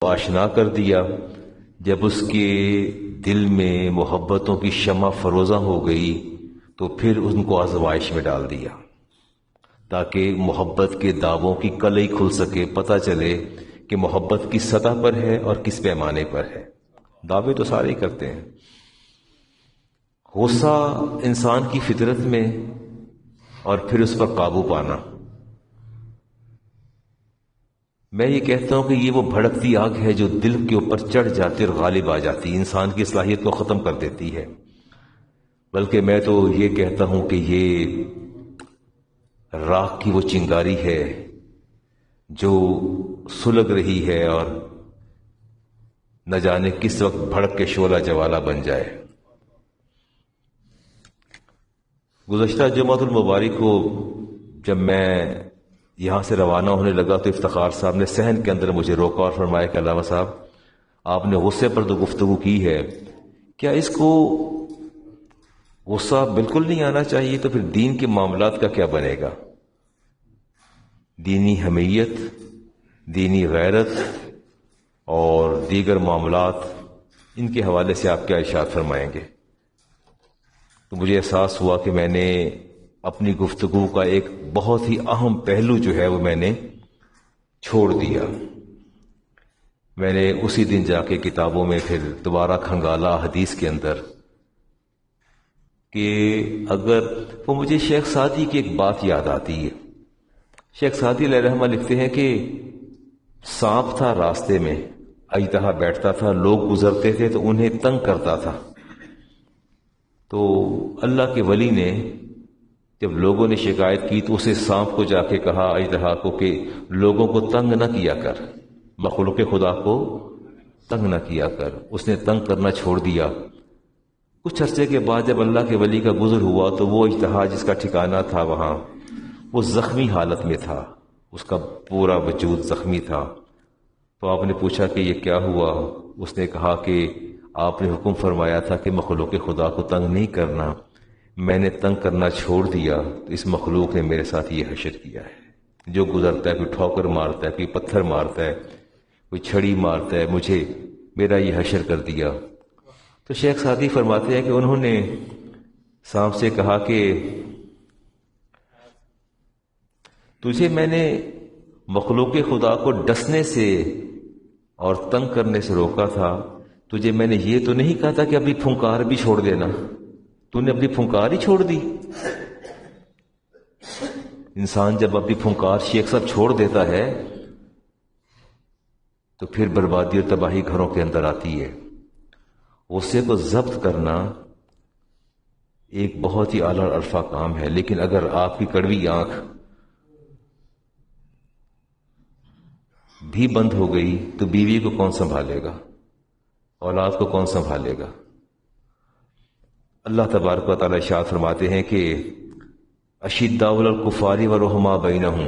آشنا کر دیا. جب اس کے دل میں محبتوں کی شمع فروزاں ہو گئی تو پھر ان کو آزمائش میں ڈال دیا تاکہ محبت کے دعووں کی کلئی کھل سکے، پتہ چلے کہ محبت کس سطح پر ہے اور کس پیمانے پر ہے. دعوے تو سارے ہی کرتے ہیں. غصہ انسان کی فطرت میں اور پھر اس پر قابو پانا. میں یہ کہتا ہوں کہ یہ وہ بھڑکتی آگ ہے جو دل کے اوپر چڑھ جاتی اور غالب آ جاتی، انسان کی صلاحیت کو ختم کر دیتی ہے. بلکہ میں تو یہ کہتا ہوں کہ یہ راکھ کی وہ چنگاری ہے جو سلگ رہی ہے اور نہ جانے کس وقت بھڑک کے شعلہ جوالا بن جائے. گزشتہ جمعۃ المبارک کو جب میں یہاں سے روانہ ہونے لگا تو افتخار صاحب نے صحن کے اندر مجھے روکا اور فرمایا کہ علامہ صاحب آپ نے غصے پر تو گفتگو کی ہے، کیا اس کو غصہ بالکل نہیں آنا چاہیے؟ تو پھر دین کے معاملات کا کیا بنے گا؟ دینی حمیت، دینی غیرت اور دیگر معاملات، ان کے حوالے سے آپ کیا ارشاد فرمائیں گے؟ تو مجھے احساس ہوا کہ میں نے اپنی گفتگو کا ایک بہت ہی اہم پہلو جو ہے وہ میں نے چھوڑ دیا. میں نے اسی دن جا کے کتابوں میں پھر دوبارہ کھنگالا حدیث کے اندر کہ اگر وہ مجھے شیخ سعدی کی ایک بات یاد آتی ہے. شیخ سعدی علیہ رحمہ لکھتے ہیں کہ سانپ تھا راستے میں، اژدہا بیٹھتا تھا، لوگ گزرتے تھے تو انہیں تنگ کرتا تھا. تو اللہ کے ولی نے جب لوگوں نے شکایت کی تو اسے سانپ کو جا کے کہا، اژدہا کو، کہ لوگوں کو تنگ نہ کیا کر، مخلوق خدا کو تنگ نہ کیا کر. اس نے تنگ کرنا چھوڑ دیا. کچھ عرصے کے بعد جب اللہ کے ولی کا گزر ہوا تو وہ اژدہا جس کا ٹھکانہ تھا وہاں، وہ زخمی حالت میں تھا، اس کا پورا وجود زخمی تھا. تو آپ نے پوچھا کہ یہ کیا ہوا؟ اس نے کہا کہ آپ نے حکم فرمایا تھا کہ مخلوق خدا کو تنگ نہیں کرنا، میں نے تنگ کرنا چھوڑ دیا تو اس مخلوق نے میرے ساتھ یہ حشر کیا ہے. جو گزرتا ہے، کوئی ٹھوکر مارتا ہے، کوئی پتھر مارتا ہے، کوئی چھڑی مارتا ہے، مجھے میرا یہ حشر کر دیا. تو شیخ سعدی فرماتے ہیں کہ انہوں نے سانپ سے کہا کہ تجھے میں نے مخلوق خدا کو ڈسنے سے اور تنگ کرنے سے روکا تھا، تجھے میں نے یہ تو نہیں کہا تھا کہ اپنی پھنکار بھی چھوڑ دینا. تو نے اپنی پھنکار ہی چھوڑ دی. انسان جب اپنی پھنکار شیخ صاحب چھوڑ دیتا ہے تو پھر بربادی اور تباہی گھروں کے اندر آتی ہے. غصے کو ضبط کرنا ایک بہت ہی اعلیٰ عرفہ کام ہے، لیکن اگر آپ کی کڑوی آنکھ بھی بند ہو گئی تو بیوی کو کون سنبھالے گا؟ اولاد کو کون سنبھالے گا؟ اللہ تبارک و تعالی ارشاد فرماتے ہیں کہ اشداء علی الکفار ورحماء بینہم،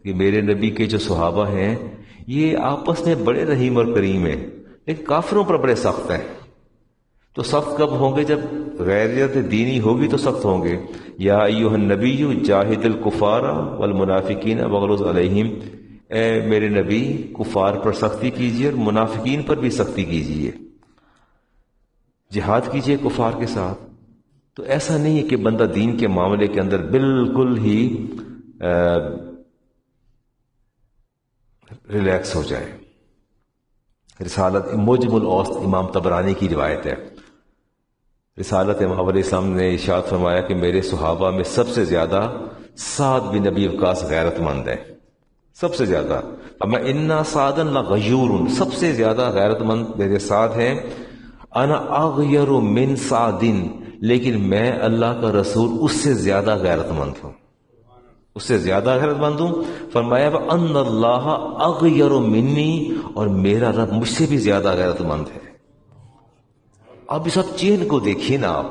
کہ میرے نبی کے جو صحابہ ہیں یہ آپس میں بڑے رحیم اور کریم ہیں، لیکن کافروں پر بڑے سخت ہیں. تو سخت کب ہوں گے؟ جب غیرت دینی ہوگی تو سخت ہوں گے. یا ایھا النبی جاہد الکفار والمنافقین واغلظ علیہم، اے میرے نبی کفار پر سختی کیجیے اور منافقین پر بھی سختی کیجیے، جہاد کیجیے کفار کے ساتھ. تو ایسا نہیں ہے کہ بندہ دین کے معاملے کے اندر بالکل ہی ریلیکس ہو جائے. رسالت موجم الاوسط امام طبرانی کی روایت ہے. رسالت امام علیہ السلام نے ارشاد فرمایا کہ میرے صحابہ میں سب سے زیادہ سعد بن ابی وقاص غیرت مند ہے، سب سے زیادہ. اما انا سعدا لغیور، سب سے زیادہ غیرت مند میرے سعد ہیں. انا اغیر من سعد، لیکن میں اللہ کا رسول اس سے زیادہ غیرت مند ہوں، اس سے زیادہ غیرت مند ہوں. فرمایا وان اللہ اغیر منی، اور میرا رب مجھ سے بھی زیادہ غیرت مند ہے. آپ اس وقت چین کو دیکھیے نا. آپ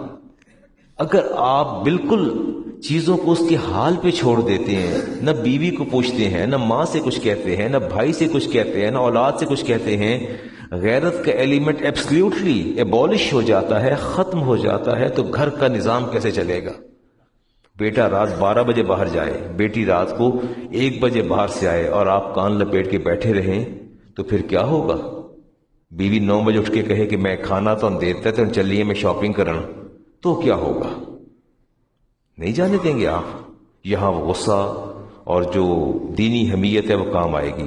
اگر آپ بالکل چیزوں کو اس کے حال پہ چھوڑ دیتے ہیں، نہ بیوی کو پوچھتے ہیں، نہ ماں سے کچھ کہتے ہیں، نہ بھائی سے کچھ کہتے ہیں، نہ اولاد سے کچھ کہتے ہیں، غیرت کا ایلیمنٹ ایبسلیوٹلی ایبولش ہو جاتا ہے، ختم ہو جاتا ہے، تو گھر کا نظام کیسے چلے گا؟ بیٹا رات 12 بجے باہر جائے، بیٹی رات کو 1 بجے باہر سے آئے اور آپ کان لپیٹ کے بیٹھے رہیں تو پھر کیا ہوگا؟ بیوی 9 بجے اٹھ کے کہے کہ میں کھانا تو ہم دیتے تو چلیے میں شاپنگ کرنا، تو کیا ہوگا؟ نہیں جانے دیں گے آپ؟ یہاں وہ غصہ اور جو دینی حمیت ہے وہ کام آئے گی۔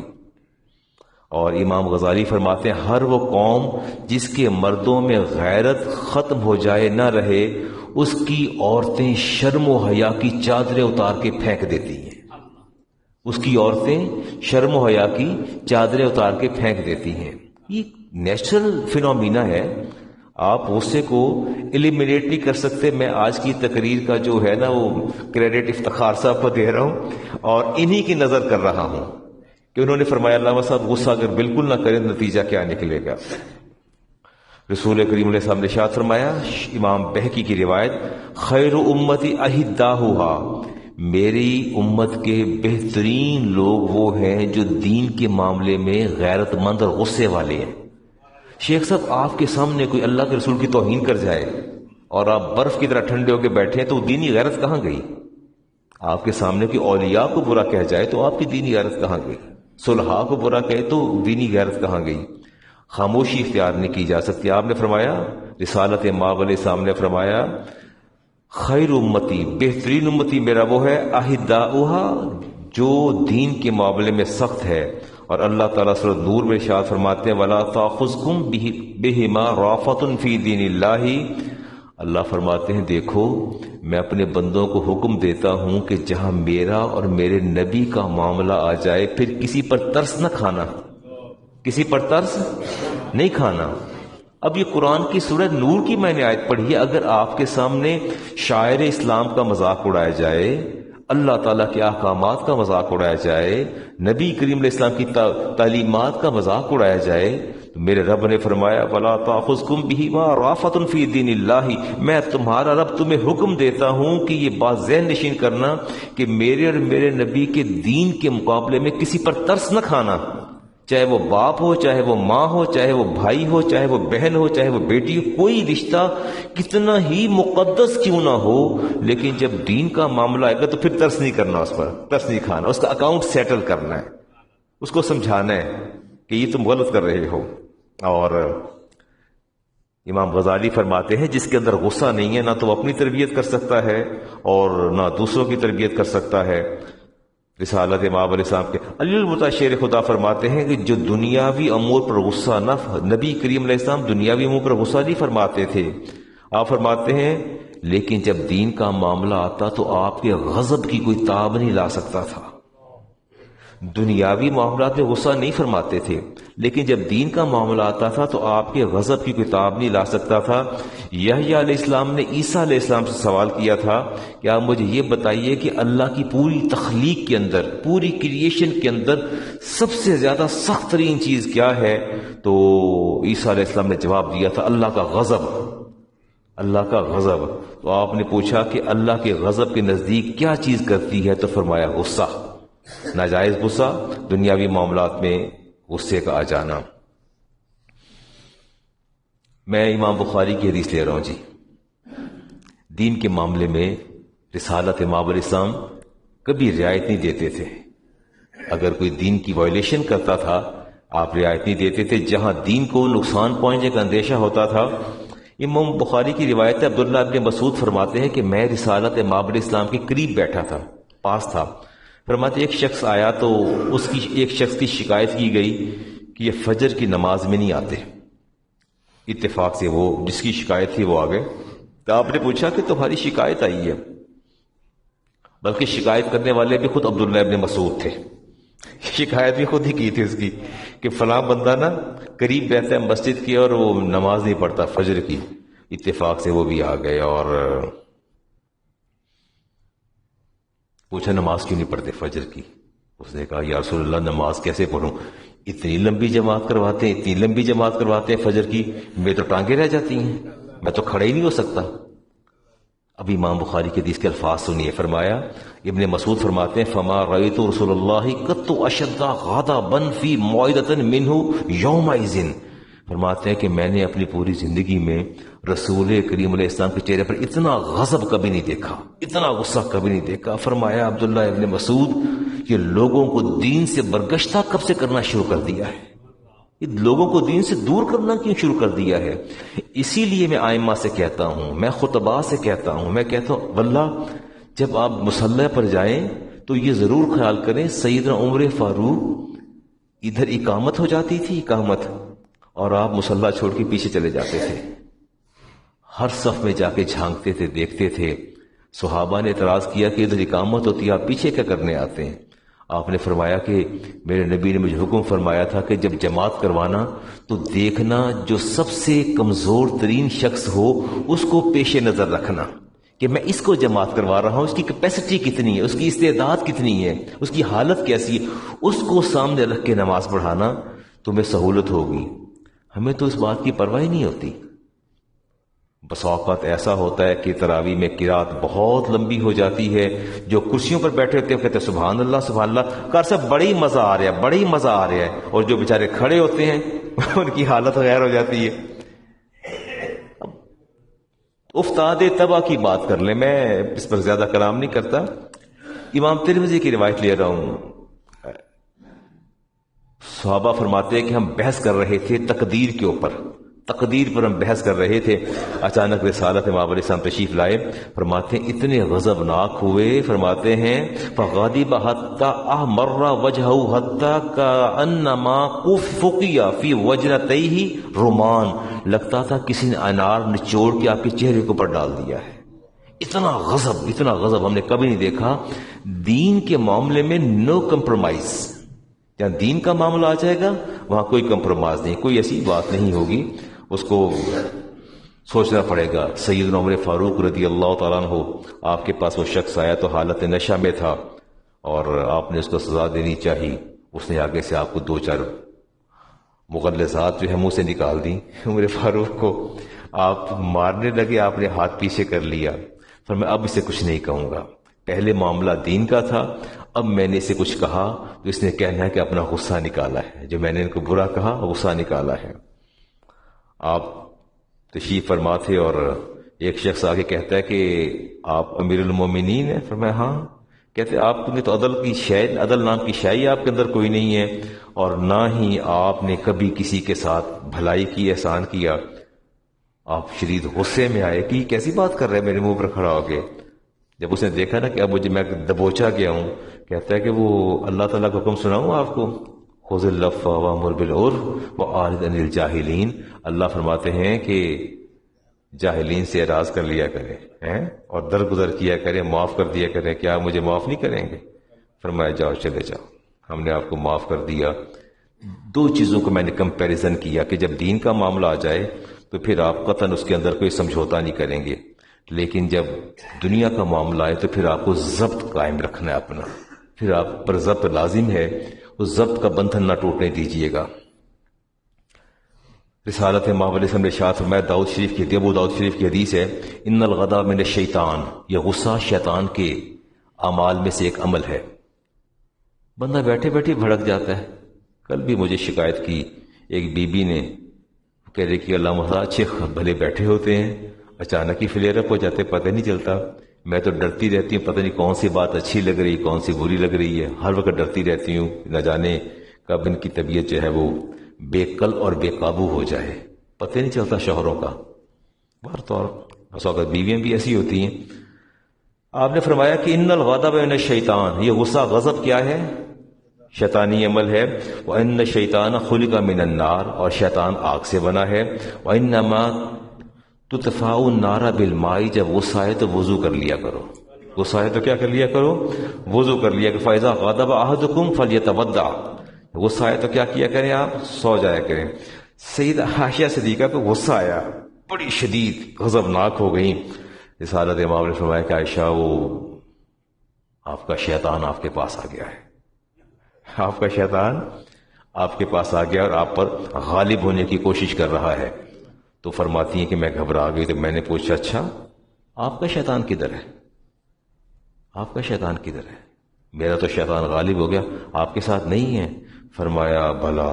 اور امام غزالی فرماتے ہیں ہر وہ قوم جس کے مردوں میں غیرت ختم ہو جائے نہ رہے، اس کی عورتیں شرم و حیا کی چادریں اتار کے پھینک دیتی ہیں۔ اس کی عورتیں شرم و حیا کی چادریں اتار کے پھینک دیتی ہیں۔ یہ نیچرل فینومینا ہے، آپ غصے کو ایلیمینیٹ نہیں کر سکتے۔ میں آج کی تقریر کا جو ہے نا وہ کریڈٹ افتخار صاحب کو دے رہا ہوں اور انہی کی نظر کر رہا ہوں کہ انہوں نے فرمایا علامہ صاحب غصہ اگر بالکل نہ کریں نتیجہ کیا نکلے گا۔ رسول کریم علیہ السلام نے ارشاد فرمایا، امام بہقی کی روایت، خیر امتی اہداھا، میری امت کے بہترین لوگ وہ ہیں جو دین کے معاملے میں غیرت مند اور غصے والے ہیں۔ شیخ صاحب آپ کے سامنے کوئی اللہ کے رسول کی توہین کر جائے اور آپ برف کی طرح ٹھنڈے ہو کے بیٹھے ہیں تو دینی غیرت کہاں گئی؟ آپ کے سامنے کوئی اولیاء کو برا کہہ جائے تو آپ کی دینی غیرت کہاں گئی؟ صلحاء کو برا کہے تو دینی غیرت کہاں گئی؟ خاموشی اختیار نہیں کی جا سکتی۔ آپ نے فرمایا، رسالت مآب علیہ السلام نے فرمایا، خیر امتی، بہترین امتی میرا وہ ہے، اہداؤہا، جو دین کے معاملے میں سخت ہے۔ اور اللہ تعالیٰ سورۃ نور میں ارشاد فرماتے ہیں، وَلَا تَأْخُذْكُمْ بِهِمَا رَأْفَةٌ فِي دِينِ اللَّهِ، اللہ فرماتے ہیں دیکھو میں اپنے بندوں کو حکم دیتا ہوں کہ جہاں میرا اور میرے نبی کا معاملہ آ جائے پھر کسی پر ترس نہ کھانا، کسی پر ترس نہیں کھانا۔ اب یہ قرآن کی سورہ نور کی میں نے آیت پڑھی ہے، اگر آپ کے سامنے شاعر اسلام کا مذاق اڑایا جائے، اللہ تعالیٰ کے احکامات کا مذاق اڑایا جائے، نبی کریم علیہ السلام کی تعلیمات کا مذاق اڑایا جائے، تو میرے رب نے فرمایا وَلَا تَأْخُذْكُمْ بِهِمَا رَأْفَةٌ فِي دِينِ اللَّهِ، میں تمہارا رب تمہیں حکم دیتا ہوں کہ یہ بات ذہن نشین کرنا کہ میرے اور میرے نبی کے دین کے مقابلے میں کسی پر ترس نہ کھانا، چاہے وہ باپ ہو، چاہے وہ ماں ہو، چاہے وہ بھائی ہو، چاہے وہ بہن ہو، چاہے وہ بیٹی ہو، کوئی رشتہ کتنا ہی مقدس کیوں نہ ہو، لیکن جب دین کا معاملہ آئے گا تو پھر ترس نہیں کرنا، اس پر ترس نہیں کھانا، اس کا اکاؤنٹ سیٹل کرنا ہے، اس کو سمجھانا ہے کہ یہ تم غلط کر رہے ہو۔ اور امام غزالی فرماتے ہیں جس کے اندر غصہ نہیں ہے نہ تو وہ اپنی تربیت کر سکتا ہے اور نہ دوسروں کی تربیت کر سکتا ہے۔ رسالت مآب علیہ السلام کے علی المرتضیٰ شیر خدا فرماتے ہیں کہ جو دنیاوی امور پر غصہ نہ، نبی کریم علیہ السلام دنیاوی امور پر غصہ نہیں فرماتے تھے، آپ فرماتے ہیں لیکن جب دین کا معاملہ آتا تو آپ کے غضب کی کوئی تاب نہیں لا سکتا تھا۔ دنیاوی معاملات میں غصہ نہیں فرماتے تھے، لیکن جب دین کا معاملہ آتا تھا تو آپ کے غضب کی کوئی تاب نہیں لا سکتا تھا۔ یحییٰ علیہ السلام نے عیسیٰ علیہ السلام سے سوال کیا تھا کہ آپ مجھے یہ بتائیے کہ اللہ کی پوری تخلیق کے اندر، پوری کریشن کے اندر سب سے زیادہ سخت ترین چیز کیا ہے؟ تو عیسیٰ علیہ السلام نے جواب دیا تھا اللہ کا غضب، اللہ کا غضب۔ تو آپ نے پوچھا کہ اللہ کے غضب کے نزدیک کیا چیز کرتی ہے؟ تو فرمایا غصہ، ناجائز غصہ، دنیاوی معاملات میں غصے کا آ جانا۔ میں امام بخاری کی حدیث لے رہا ہوں جی، دین کے معاملے میں رسالت مآب علیہ السلام کبھی رعایت نہیں دیتے تھے۔ اگر کوئی دین کی وائلیشن کرتا تھا آپ رعایت نہیں دیتے تھے، جہاں دین کو نقصان پہنچنے کا اندیشہ ہوتا تھا۔ امام بخاری کی روایت عبداللہ ابن مسعود فرماتے ہیں کہ میں رسالت مآب علیہ السلام کے قریب بیٹھا تھا، پاس تھا۔ فرماتے ایک شخص آیا تو اس کی ایک شخص کی شکایت کی گئی کہ یہ فجر کی نماز میں نہیں آتے۔ اتفاق سے وہ جس کی شکایت تھی وہ آ گئے، تو آپ نے پوچھا کہ تمہاری شکایت آئی ہے، بلکہ شکایت کرنے والے بھی خود عبداللہ ابن مسعود تھے، شکایت بھی خود ہی کی تھی اس کی کہ فلاں بندہ نا قریب رہتا ہے مسجد کی اور وہ نماز نہیں پڑھتا فجر کی۔ اتفاق سے وہ بھی آ گئے اور پوچھا نماز کیوں نہیں پڑھتے فجر کی؟ اس نے کہا یا رسول اللہ نماز کیسے پڑھوں، اتنی لمبی جماعت کرواتے ہیں، اتنی لمبی جماعت کرواتے ہیں فجر کی، میں تو ٹانگیں رہ جاتی ہیں، میں تو کھڑا ہی نہیں ہو سکتا۔ اب امام بخاری کے حدیث کے الفاظ سنیے، فرمایا ابن مسعود فرماتے ہیں فما رأیت رسول اللہ قط اشد غضبا فی موعظۃ منہ یومئذ، فرماتے ہیں کہ میں نے اپنی پوری زندگی میں رسول کریم علیہ السلام کے چہرے پر اتنا غضب کبھی نہیں دیکھا، اتنا غصہ کبھی نہیں دیکھا۔ فرمایا عبداللہ ابن مسعود یہ لوگوں کو دین سے برگشتہ کب سے کرنا شروع کر دیا ہے؟ لوگوں کو دین سے دور کرنا کیوں شروع کر دیا ہے؟ اسی لیے میں آئمہ سے کہتا ہوں، میں خطباء سے کہتا ہوں، میں کہتا ہوں واللہ جب آپ مصلی پر جائیں تو یہ ضرور خیال کریں سیدنا عمر فاروق ادھر اقامت ہو جاتی تھی، اقامت، اور آپ مصلی چھوڑ کے پیچھے چلے جاتے تھے، ہر صف میں جا کے جھانکتے تھے، دیکھتے تھے۔ صحابہ نے اعتراض کیا کہ ادھر اقامت ہوتی ہے، آپ پیچھے کیا کرنے آتے ہیں؟ آپ نے فرمایا کہ میرے نبی نے مجھے حکم فرمایا تھا کہ جب جماعت کروانا تو دیکھنا جو سب سے کمزور ترین شخص ہو اس کو پیش نظر رکھنا کہ میں اس کو جماعت کروا رہا ہوں، اس کی کیپیسٹی کتنی ہے، اس کی استعداد کتنی ہے، اس کی حالت کیسی ہے، اس کو سامنے رکھ کے نماز پڑھانا، تمہیں سہولت ہوگی۔ ہمیں تو اس بات کی پرواہ نہیں ہوتی۔ بس اوقات ایسا ہوتا ہے کہ تراویح میں قرات بہت لمبی ہو جاتی ہے، جو کرسیوں پر بیٹھے ہوتے ہیں کہتے ہیں سبحان اللہ سبحان اللہ، کر سے بڑی مزہ آ رہا ہے، بڑی مزہ آ رہا ہے، اور جو بیچارے کھڑے ہوتے ہیں ان کی حالت غیر ہو جاتی ہے۔ افتاد تباہ کی بات کر لیں، میں اس پر زیادہ کلام نہیں کرتا۔ امام ترمذی کی روایت لے رہا ہوں، صحابہ فرماتے ہیں کہ ہم بحث کر رہے تھے تقدیر کے اوپر، تقدیر پر ہم بحث کر رہے تھے، اچانک رسالت امام علیہ السلام تشریف لائے، فرماتے ہیں اتنے غضبناک ہوئے، فرماتے ہیں فغاضب حتی احمر وجہہ حتی کانما فقیا فی وجنتیہ رمان، لگتا تھا کسی نے انار نچوڑ کے آپ کے چہرے کے اوپر ڈال دیا ہے۔ اتنا غضب، اتنا غضب ہم نے کبھی نہیں دیکھا۔ دین کے معاملے میں نو کمپرومائز، جہاں دین کا معاملہ آ جائے گا وہاں کوئی کمپرومائز نہیں، کوئی ایسی بات نہیں ہوگی، اس کو سوچنا پڑے گا۔ سیدنا عمر فاروق رضی اللہ تعالیٰ عنہ، آپ کے پاس وہ شخص آیا تو حالت نشہ میں تھا اور آپ نے اس کو سزا دینی چاہی، اس نے آگے سے آپ کو دو چار مغلظات جو ہے منہ سے نکال دی، عمر فاروق کو آپ مارنے لگے، آپ نے ہاتھ پیچھے کر لیا، پھر میں اب اسے کچھ نہیں کہوں گا، پہلے معاملہ دین کا تھا، اب میں نے اسے کچھ کہا تو اس نے کہنا ہے کہ اپنا غصہ نکالا ہے، جو میں نے ان کو برا کہا غصہ نکالا ہے۔ آپ تشریف فرما تھے اور ایک شخص آگے کہتا ہے کہ آپ امیر المومنین ہیں، فرمایا ہاں، کہتے آپ نے تو عدل نام کی شے آپ کے اندر کوئی نہیں ہے، اور نہ ہی آپ نے کبھی کسی کے ساتھ بھلائی کی، احسان کیا۔ آپ شدید غصے میں آئے کہ یہ کیسی بات کر رہے ہیں میرے منہ پر کھڑا ہو کے۔ جب اس نے دیکھا نا کہ اب مجھے میں دبوچا گیا ہوں، کہتا ہے کہ وہ اللہ تعالیٰ کا حکم سناؤں آپ کو، خذ العفو وامر بالعرف واعرض عن الجاہلین، اللہ فرماتے ہیں کہ جاہلین سے اعراض کر لیا کریں اور درگزر کیا کریں، معاف کر دیا کریں، کیا مجھے معاف نہیں کریں گے؟ فرمایا جاؤ چلے جاؤ، ہم نے آپ کو معاف کر دیا۔ دو چیزوں کو میں نے کمپیریزن کیا کہ جب دین کا معاملہ آ جائے تو پھر آپ قطعاً اس کے اندر کوئی سمجھوتا نہیں کریں گے، لیکن جب دنیا کا معاملہ آئے تو پھر آپ کو ضبط قائم رکھنا ہے اپنا، پھر آپ پر ضبط لازم ہے، اس ضبط کا بندھن نہ ٹوٹنے دیجیے گا۔ رسالت امام علیہ السلام نے ارشاد فرمایا، داؤد شریف کی ابو داؤد شریف کی حدیث ہے، ان الغضب من الشیطان، یہ غصہ شیطان کے اعمال میں سے ایک عمل ہے۔ بندہ بیٹھے بیٹھے بھڑک جاتا ہے۔ کل بھی مجھے شکایت کی ایک بی بی نے، کہہ رہی کہ اللہ محمد اچھے بھلے بیٹھے ہوتے ہیں، اچانک ہی فلیئر اپ ہو جاتے، پتہ نہیں چلتا، میں تو ڈرتی رہتی ہوں، پتہ نہیں کون سی بات اچھی لگ رہی کون سی بری لگ رہی ہے، ہر وقت ڈرتی رہتی ہوں، نہ جانے کب ان کی طبیعت جو ہے وہ بے قل اور بے قابو ہو جائے، پتہ نہیں چلتا شوہروں کا۔ بہر طور بس اوقات بیویاں بھی ایسی ہوتی ہیں۔ آپ نے فرمایا کہ ان الغضب من الشیطان، یہ غصہ غضب کیا ہے؟ شیطانی عمل ہے۔ وَإِنَّ الشَّيْطَانَ خُلِقَ مِنَ النَّارِ، اور شیطان آگ سے بنا ہے۔ وَإِنَّمَا تُطْفَأُ النَّارَ بِالْمَاءِ، جب غصہ آئے تو وضو کر لیا کرو، غصہ آئے تو کیا کر لیا کرو؟ وضو کر لیا کرو۔ فَإِذَا غَضَبَ أَحَدُكُمْ فَلْيَتَوَضَّأْ، غصہ آئے تو کیا کیا کریں آپ؟ سو جایا کریں۔ سیدہ عائشہ صدیقہ کو غصہ آیا، بڑی شدید غضبناک ہو گئی۔ رسالت امام نے فرمایا کہ عائشہ، وہ آپ کا شیطان آپ کے پاس آ گیا ہے، آپ کا شیطان آپ کے پاس آ گیا اور آپ پر غالب ہونے کی کوشش کر رہا ہے۔ تو فرماتی ہیں کہ میں گھبرا گئی، تو میں نے پوچھا اچھا آپ کا شیطان کدھر ہے؟ آپ کا شیطان کدھر ہے؟ میرا تو شیطان غالب ہو گیا، آپ کے ساتھ نہیں ہے؟ فرمایا بھلا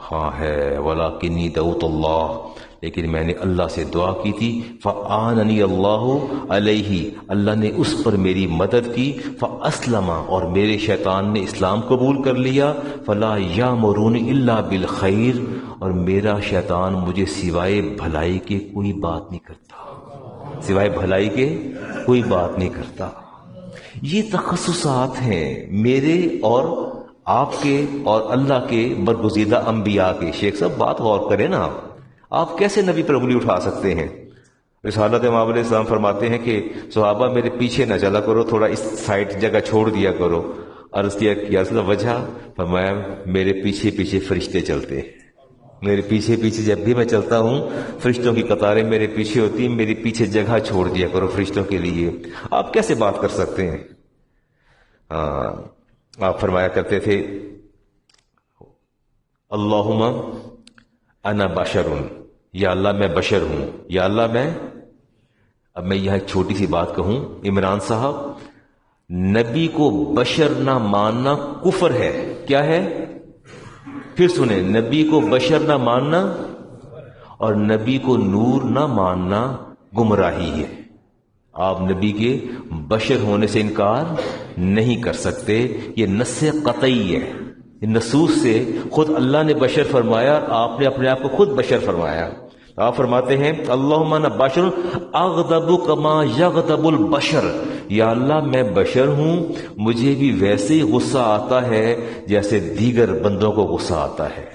ہاں ہے، ولیکنی دعوت اللہ، لیکن میں نے اللہ سے دعا کی تھی، فَآنَنِي اللَّهُ عَلَيْهِ، اللہ نے اس پر میری مدد کی، فَأَسْلَمَ، اور میرے شیطان نے اسلام قبول کر لیا، فَلَا يَأْمُرُونِ إِلَّا بِالْخَيْرِ، اور میرا شیطان مجھے سوائے بھلائی کے کوئی بات نہیں کرتا، سوائے بھلائی کے کوئی بات نہیں کرتا۔ یہ تخصصات ہیں میرے اور آپ کے اور اللہ کے برگزیدہ انبیاء کے۔ شیخ صاحب بات غور کریں نا، آپ کیسے نبی پر انگلی اٹھا سکتے ہیں؟ رسالت امام علیہ السلام فرماتے ہیں کہ صحابہ میرے پیچھے نہ چلا کرو، تھوڑا اس سائڈ جگہ چھوڑ دیا کرو۔ عرض کیا یا رسول اللہ وجہ؟ فرمایا میرے پیچھے پیچھے فرشتے چلتے ہیں، میرے پیچھے پیچھے جب بھی میں چلتا ہوں فرشتوں کی قطاریں میرے پیچھے ہوتی ہیں، میرے پیچھے جگہ چھوڑ دیا کرو فرشتوں کے لیے۔ آپ کیسے بات کر سکتے ہیں؟ آپ فرمایا کرتے تھے اللہم انا بشر، یا اللہ میں بشر ہوں، یا اللہ میں۔ اب میں یہاں ایک چھوٹی سی بات کہوں، عمران صاحب، نبی کو بشر نہ ماننا کفر ہے۔ کیا ہے؟ پھر سنیں، نبی کو بشر نہ ماننا اور نبی کو نور نہ ماننا گمراہی ہے۔ آپ نبی کے بشر ہونے سے انکار نہیں کر سکتے، یہ نص قطعی ہے، نصوص سے خود اللہ نے بشر فرمایا اور آپ نے اپنے آپ کو خود بشر فرمایا۔ آپ فرماتے ہیں اللہم انا بشر اغضب کما یغضب البشر، یا اللہ میں بشر ہوں، مجھے بھی ویسے ہی غصہ آتا ہے جیسے دیگر بندوں کو غصہ آتا ہے۔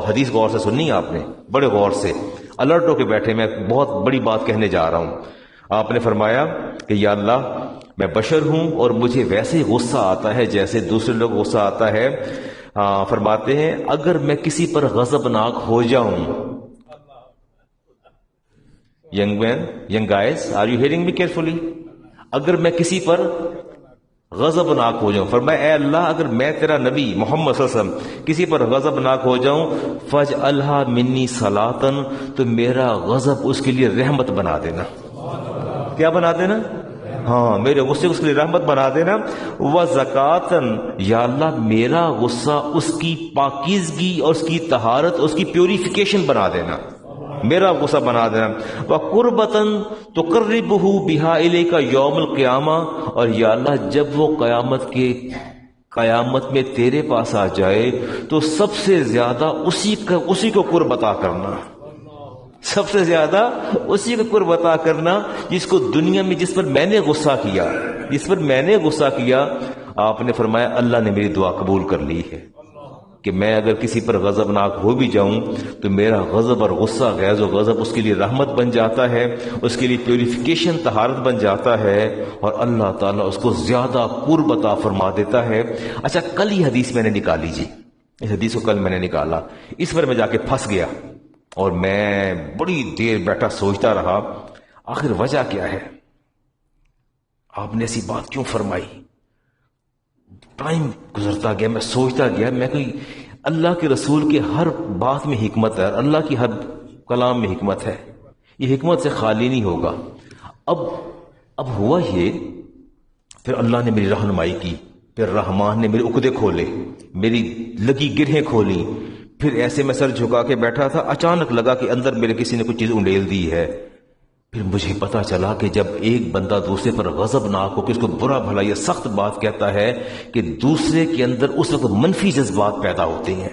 حدیث غور سے سننی آپ نے، بڑے غور سے، الرٹ ہو کے بیٹھے، میں بہت بڑی بات کہنے جا رہا ہوں۔ آپ نے فرمایا کہ یا اللہ میں بشر ہوں اور مجھے ویسے ہی غصہ آتا ہے جیسے دوسرے لوگ غصہ آتا ہے۔ فرماتے ہیں اگر میں کسی پر غضبناک ہو جاؤں، young guys are you hearing me carefully, اگر میں کسی پر غضبناک ہو جاؤں، فرمایا اے اللہ اگر میں تیرا نبی محمد صلی اللہ علیہ وسلم کسی پر غضبناک ہو جاؤں، فاجعلھا منی صلاۃً، تو میرا غضب اس کے لیے رحمت بنا دینا۔ کیا بنا دینا؟ ہاں، میرے غصے اس کے لیے رحمت بنا دینا۔ وزکاتن، یا اللہ میرا غصہ اس کی پاکیزگی اور اس کی طہارت، اس کی پیوریفیکیشن بنا دینا، میرا غصہ بنا دینا۔ وقربتن تقربہ بہا الیک یوم القیامہ، اور یا اللہ جب وہ قیامت میں تیرے پاس آ جائے تو سب سے زیادہ اسی کو قرب عطا کرنا، سب سے زیادہ اسی کو قرب عطا کرنا جس کو دنیا میں، جس پر میں نے غصہ کیا، آپ نے فرمایا اللہ نے میری دعا قبول کر لی ہے کہ میں اگر کسی پر غضبناک ہو بھی جاؤں تو میرا غضب اور غصہ غیظ و غضب اس کے لیے رحمت بن جاتا ہے، اس کے لیے پیوریفیکیشن طہارت بن جاتا ہے، اور اللہ تعالیٰ اس کو زیادہ قرب عطا فرما دیتا ہے۔ اچھا، کل یہ حدیث میں نے نکالی جی، اس حدیث کو کل میں نے نکالا، اس پر میں جا کے پھنس گیا اور میں بڑی دیر بیٹھا سوچتا رہا آخر وجہ کیا ہے، آپ نے ایسی بات کیوں فرمائی؟ ٹائم گزرتا گیا، میں سوچتا گیا، میں کوئی اللہ کے رسول کے ہر بات میں حکمت ہے، اللہ کی ہر کلام میں حکمت ہے، یہ حکمت سے خالی نہیں ہوگا۔ اب ہوا یہ، پھر اللہ نے میری رہنمائی کی، پھر رحمان نے میرے عقدے کھولے، میری لگی گرہیں کھولی، پھر ایسے میں سر جھکا کے بیٹھا تھا، اچانک لگا کہ اندر میرے کسی نے کچھ چیز انڈیل دی ہے۔ پھر مجھے پتا چلا کہ جب ایک بندہ دوسرے پر غضبناک ہو کہ اس کو برا بھلا یا سخت بات کہتا ہے کہ دوسرے کے اندر اس وقت منفی جذبات پیدا ہوتے ہیں،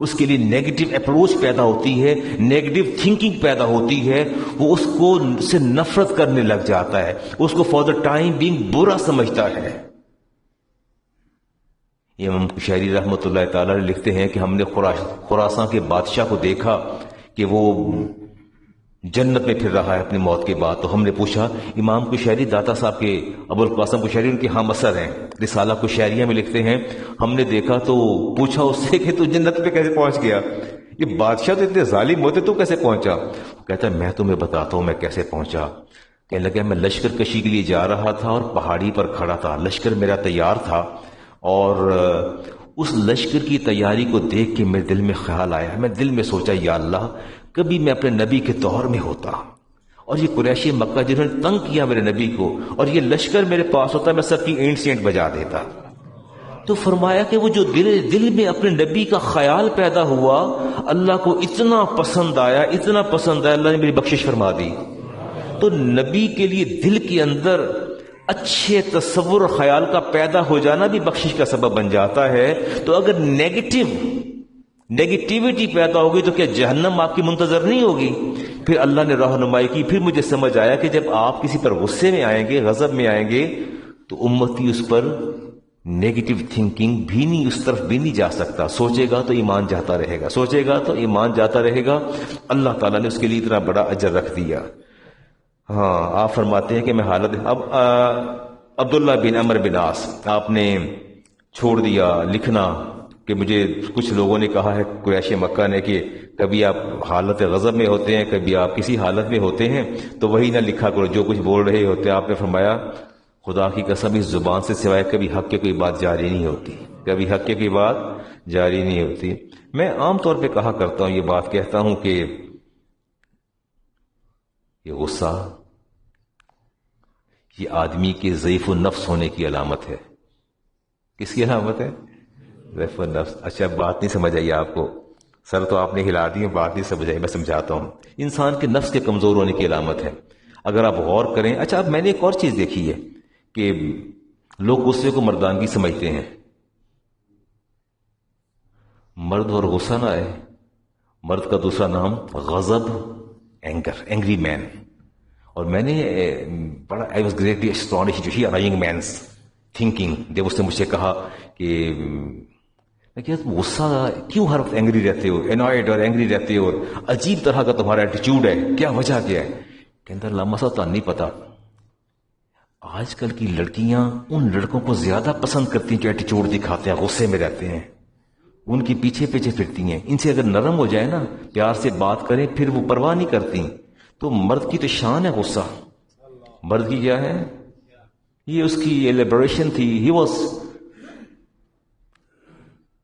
اس کے لیے نیگیٹو اپروچ پیدا ہوتی ہے، نیگیٹو تھنکنگ پیدا ہوتی ہے، وہ اس کو سے نفرت کرنے لگ جاتا ہے، اس کو فار دا ٹائم بینگ برا سمجھتا ہے۔ امام قشیری رحمۃ اللہ تعالی لکھتے ہیں کہ ہم نے خراساں کے بادشاہ کو دیکھا کہ وہ جنت میں پھر رہا ہے اپنی موت کے بعد، تو ہم نے پوچھا، امام قشیری داتا صاحب کے ابو القاسم قشیری ان کے ہم اثر ہیں، رسالہ قشیریہ میں لکھتے ہیں، ہم نے دیکھا تو پوچھا اس سے کہ تو جنت پہ کیسے پہنچ گیا؟ یہ بادشاہ تو اتنے ظالم ہوتے، تو کیسے پہنچا؟ کہتا ہے میں تمہیں بتاتا ہوں میں کیسے پہنچا۔ کہنے لگا میں لشکر کشی کے لیے جا رہا تھا اور پہاڑی پر کھڑا تھا، لشکر میرا تیار تھا، اور اس لشکر کی تیاری کو دیکھ کے میرے دل میں خیال آیا، میں دل میں سوچا یا اللہ کبھی میں اپنے نبی کے دور میں ہوتا اور یہ قریشی مکہ جنہوں نے تنگ کیا میرے نبی کو، اور یہ لشکر میرے پاس ہوتا، میں سب کی اینٹ سینٹ بجا دیتا، تو فرمایا کہ وہ جو دل میں اپنے نبی کا خیال پیدا ہوا، اللہ کو اتنا پسند آیا، اتنا پسند آیا، اللہ نے میری بخشش فرما دی۔ تو نبی کے لیے دل کے اندر اچھے تصور خیال کا پیدا ہو جانا بھی بخشش کا سبب بن جاتا ہے۔ تو اگر نیگیٹیوٹی پیدا ہوگی تو کیا جہنم آپ کی منتظر نہیں ہوگی؟ پھر اللہ نے رہنمائی کی، پھر مجھے سمجھ آیا کہ جب آپ کسی پر غصے میں آئیں گے، غضب میں آئیں گے، تو امتی اس پر نیگیٹو تھنکنگ بھی نہیں، اس طرف بھی نہیں جا سکتا۔ سوچے گا تو ایمان جاتا رہے گا، سوچے گا تو ایمان جاتا رہے گا۔ اللہ تعالیٰ نے اس کے لیے اتنا بڑا اجر رکھ دیا۔ ہاں، آپ فرماتے ہیں کہ میں حالت اب عبداللہ بن عمر بن عاص، آپ نے چھوڑ دیا لکھنا کہ مجھے کچھ لوگوں نے کہا ہے قریش مکہ نے کہ کبھی آپ حالت غضب میں ہوتے ہیں، کبھی آپ کسی حالت میں ہوتے ہیں، تو وہی نہ لکھا کرو جو کچھ بول رہے ہوتے ہیں۔ آپ نے فرمایا خدا کی قسم اس زبان سے سوائے کبھی حق کی کوئی بات جاری نہیں ہوتی، کبھی حق کی کوئی بات جاری نہیں ہوتی۔ میں عام طور پہ کہا کرتا ہوں، یہ بات کہتا ہوں کہ یہ غصہ یہ آدمی کے ضعیف النفس ہونے کی علامت ہے۔ کس کی علامت ہے؟ ضعیف النفس۔ اچھا، بات نہیں سمجھ آئی آپ کو؟ سر تو آپ نے ہلا دی، بات نہیں سمجھ آئی، میں سمجھاتا ہوں۔ انسان کے نفس کے کمزور ہونے کی علامت ہے، اگر آپ غور کریں۔ اچھا، اب میں نے ایک اور چیز دیکھی ہے کہ لوگ غصے کو مردانگی سمجھتے ہیں۔ مرد اور غصہ نہ ہے، مرد کا دوسرا نام غضب، اینگری مین۔ اور میں نے بڑا I was greatly astonished to hear young men's thinking جب اس نے مجھ سے کہا کہ غصہ کیوں ہر وقت اینگری رہتے ہو، انوائڈ اور اینگری رہتے ہو، عجیب طرح کا تمہارا ایٹیچیوڈ ہے، کیا وجہ کیا ہے؟ کہ اندر لمحہ سا تو نہیں پتا۔ آج کل کی لڑکیاں ان لڑکوں کو زیادہ پسند کرتی ہیں جو ایٹیچیوڈ دکھاتے ہیں، غصے میں رہتے ہیں، ان کے پیچھے پیچھے پھرتی ہیں۔ ان سے اگر نرم ہو جائے نا، پیار سے بات کریں، پھر وہ پرواہ نہیں کرتی۔ تو مرد کی تو شان ہے غصہ۔ مرد کی کیا ہے؟ یہ اس کی ایلیبریشن تھی۔ He was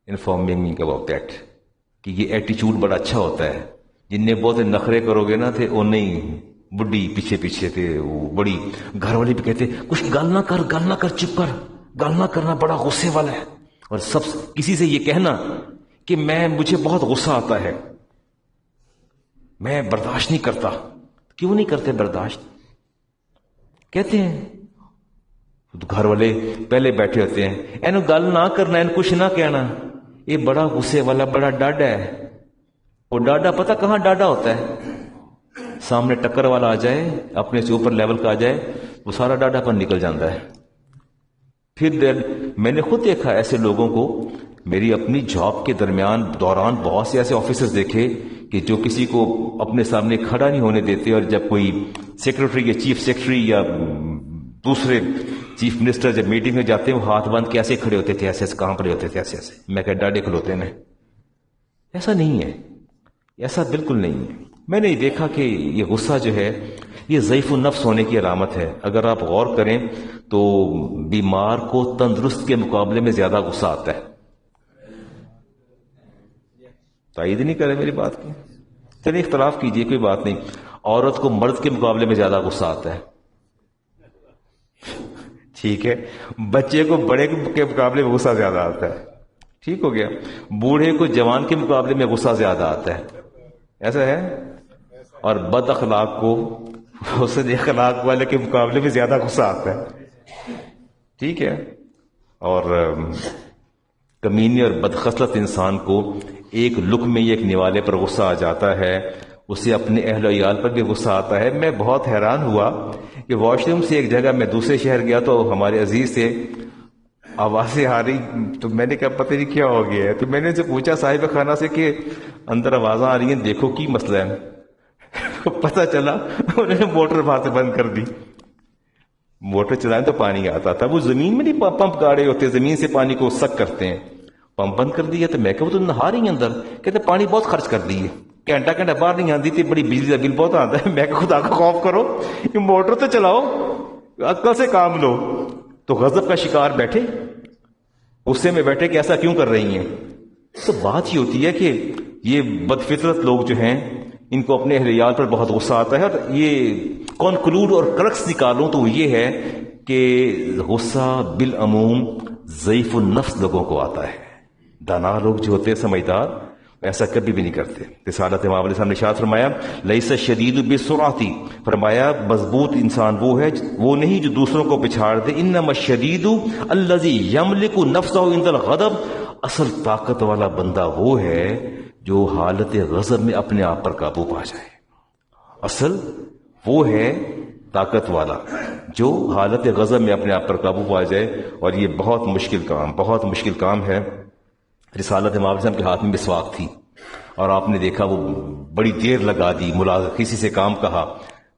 informing me about that کہ یہ ایٹیچیوڈ بڑا اچھا ہوتا ہے۔ جن نے بہت نخرے کرو گے نا تھے، وہ نہیں بڈی پیچھے پیچھے تھے، وہ بڑی گھر والے بھی کہتے کچھ گل نہ کر، گل نہ کر، چپ کر، گل نہ کرنا، بڑا غصے والا ہے۔ اور سب کسی سے یہ کہنا کہ مجھے بہت غصہ آتا ہے، میں برداشت نہیں کرتا۔ کیوں نہیں کرتے برداشت؟ کہتے ہیں گھر والے پہلے بیٹھے ہوتے ہیں، اینو گل نہ کرنا، اینو کچھ نہ کہنا، یہ بڑا غصے والا، بڑا ڈاڈا ہے۔ وہ ڈاڈا پتہ کہاں ڈاڈا ہوتا ہے؟ سامنے ٹکر والا آ جائے، اپنے سے اوپر لیول کا آ جائے، وہ سارا ڈاڈا پر نکل جاتا ہے۔ پھر میں نے خود دیکھا ایسے لوگوں کو، میری اپنی جاب کے دوران بہت سے ایسے آفیسرز دیکھے کہ جو کسی کو اپنے سامنے کھڑا نہیں ہونے دیتے، اور جب کوئی سیکرٹری یا چیف سیکرٹری یا دوسرے چیف منسٹر جب میٹنگ میں جاتے ہیں، وہ ہاتھ باندھ کے ایسے کھڑے ہوتے تھے، ایسے کہاں کھڑے ہوتے تھے، ایسے ایسے۔ میں کہ ڈاڈے کھلوتے ہیں۔ ایسا نہیں ہے، ایسا بالکل نہیں ہے۔ میں نے دیکھا کہ یہ غصہ جو ہے یہ ضعیف النفس ہونے کی علامت ہے۔ اگر آپ غور کریں تو بیمار کو تندرست کے مقابلے میں زیادہ غصہ آتا ہے۔ تائید نہیں کرے میری بات کی؟ چلیے اختلاف کیجئے، کوئی بات نہیں۔ عورت کو مرد کے مقابلے میں زیادہ غصہ آتا ہے، ٹھیک ہے۔ بچے کو بڑے کے مقابلے میں غصہ زیادہ آتا ہے، ٹھیک ہو گیا۔ بوڑھے کو جوان کے مقابلے میں غصہ زیادہ آتا ہے، ایسا ہے۔ اور بد اخلاق کو حسن اخلاق والے کے مقابلے میں زیادہ غصہ آتا ہے، ٹھیک ہے۔ اور کمینے اور بدخصلت انسان کو ایک لقمے یا ایک نوالے پر غصہ آ جاتا ہے، اسے اپنے اہل و عیال پر بھی غصہ آتا ہے۔ میں بہت حیران ہوا کہ واش روم سے ایک جگہ میں دوسرے شہر گیا تو ہمارے عزیز سے آوازیں آ رہی، تو میں نے کہا پتہ نہیں کیا ہو گیا ہے۔ تو میں نے ان سے پوچھا صاحب خانہ سے کہ اندر آوازیں آ رہی ہیں، دیکھو کی مسئلہ ہے۔ پتہ چلا انہوں نے موٹر وہاں سے بند کر دی۔ موٹر چلائیں تو پانی آتا تھا، وہ زمین میں نہیں پمپ گاڑے ہوتے، زمین سے پانی کو سک کرتے ہیں، پمپ بند کر دیا۔ تو میں کہ وہ تو نہا رہی ہیں اندر، کہتے پانی بہت خرچ کر دیے، گھنٹہ باہر نہیں آتی تھی، بڑی بجلی کا بل بہت آتا ہے۔ میں کہ خدا کا خوف کرو، یہ موٹر تو چلاؤ، عقل سے کام لو۔ تو غضب کا شکار بیٹھے، غصے میں بیٹھے کہ ایسا کیوں کر رہی ہیں۔ تو بات یہ ہوتی ہے کہ یہ بدفطرت لوگ جو ہیں ان کو اپنے اہل عیال پر بہت غصہ آتا ہے۔ اور یہ کنکلوڈ اور کرکس نکالوں تو یہ ہے کہ غصہ بالعموم ضعیف النفس لوگوں کو آتا ہے. دانا لوگ جو ہوتے ہیں سمجھدار ایسا کبھی بھی نہیں کرتے. رسالت امام علیہ السلام نے ارشاد فرمایا لیس الشدید بالسرعۃ، فرمایا مضبوط انسان وہ ہے وہ نہیں جو دوسروں کو پچھاڑ دے. انما الشدید الذی یملک نفسہ عند الغضب، اصل طاقت والا بندہ وہ ہے جو حالت غضب میں اپنے آپ پر قابو پا جائے. اصل وہ ہے طاقت والا جو حالت غضب میں اپنے آپ پر قابو پا جائے. اور یہ بہت مشکل کام ہے. رسالت امام علیہ السلام کے ہاتھ میں مسواک تھی اور آپ نے دیکھا وہ بڑی دیر لگا دی، کسی سے کام کہا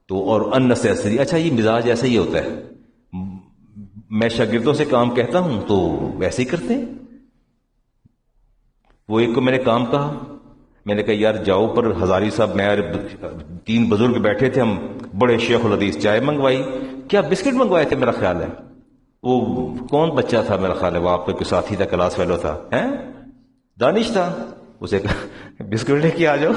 تو اور unnecessary. اچھا یہ مزاج ایسا ہی ہوتا ہے، میں شاگردوں سے کام کہتا ہوں تو ویسے ہی کرتے ہیں. وہ ایک کو میں نے کام کہا، میں نے کہا یار جاؤ، پر ہزاری صاحب میں 3 بزرگ بیٹھے تھے، ہم بڑے شیخ الحدیث، چائے منگوائی، کیا بسکٹ منگوائے تھے میرا خیال ہے. وہ کون بچہ تھا میرا خیال ہے، وہ آپ کا کوئی ساتھی تھا، کلاس فیلو تھا، دانش تھا. اسے کہا بسکٹ لے کے آ جاؤ.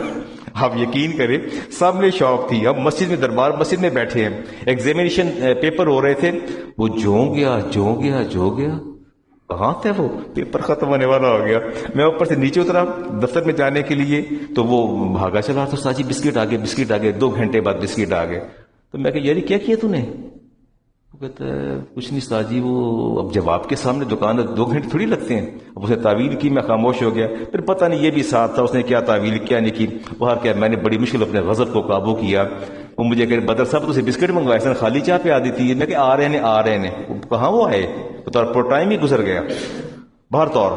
آپ یقین کریں سب نے شوق تھی. اب مسجد میں دربار مسجد میں بیٹھے ہیں، ایگزامینیشن پیپر ہو رہے تھے، وہ جو گیا کہاں تھے، وہ پیپر ختم ہونے والا ہو گیا. میں اوپر سے نیچے اترا دفتر میں جانے کے لیے تو وہ بھاگا چلا تو ساجی بسکٹ آ گئے 2 گھنٹے بعد بسکٹ آ گئے. تو میں کہ یاری کیا کیا تو نے؟ وہ کہتا ہے کچھ نہیں ساجی، وہ اب جب آپ کے سامنے دکان 2 گھنٹے تھوڑی لگتے ہیں. اب اسے تعویل کی، میں خاموش ہو گیا. پھر پتہ نہیں یہ بھی ساتھ تھا، اس نے کیا تعویل کیا نہیں کی. باہر کیا میں نے بڑی مشکل اپنے غضب کو قابو کیا. وہ مجھے کہ بدر صاحب تو بسکٹ منگوائے سن، خالی چاہ پہ آ دیتی ہے. میں کہ آ رہے ہیں. کہاں وہ آئے، تو ٹائم ہی گزر گیا. باہر طور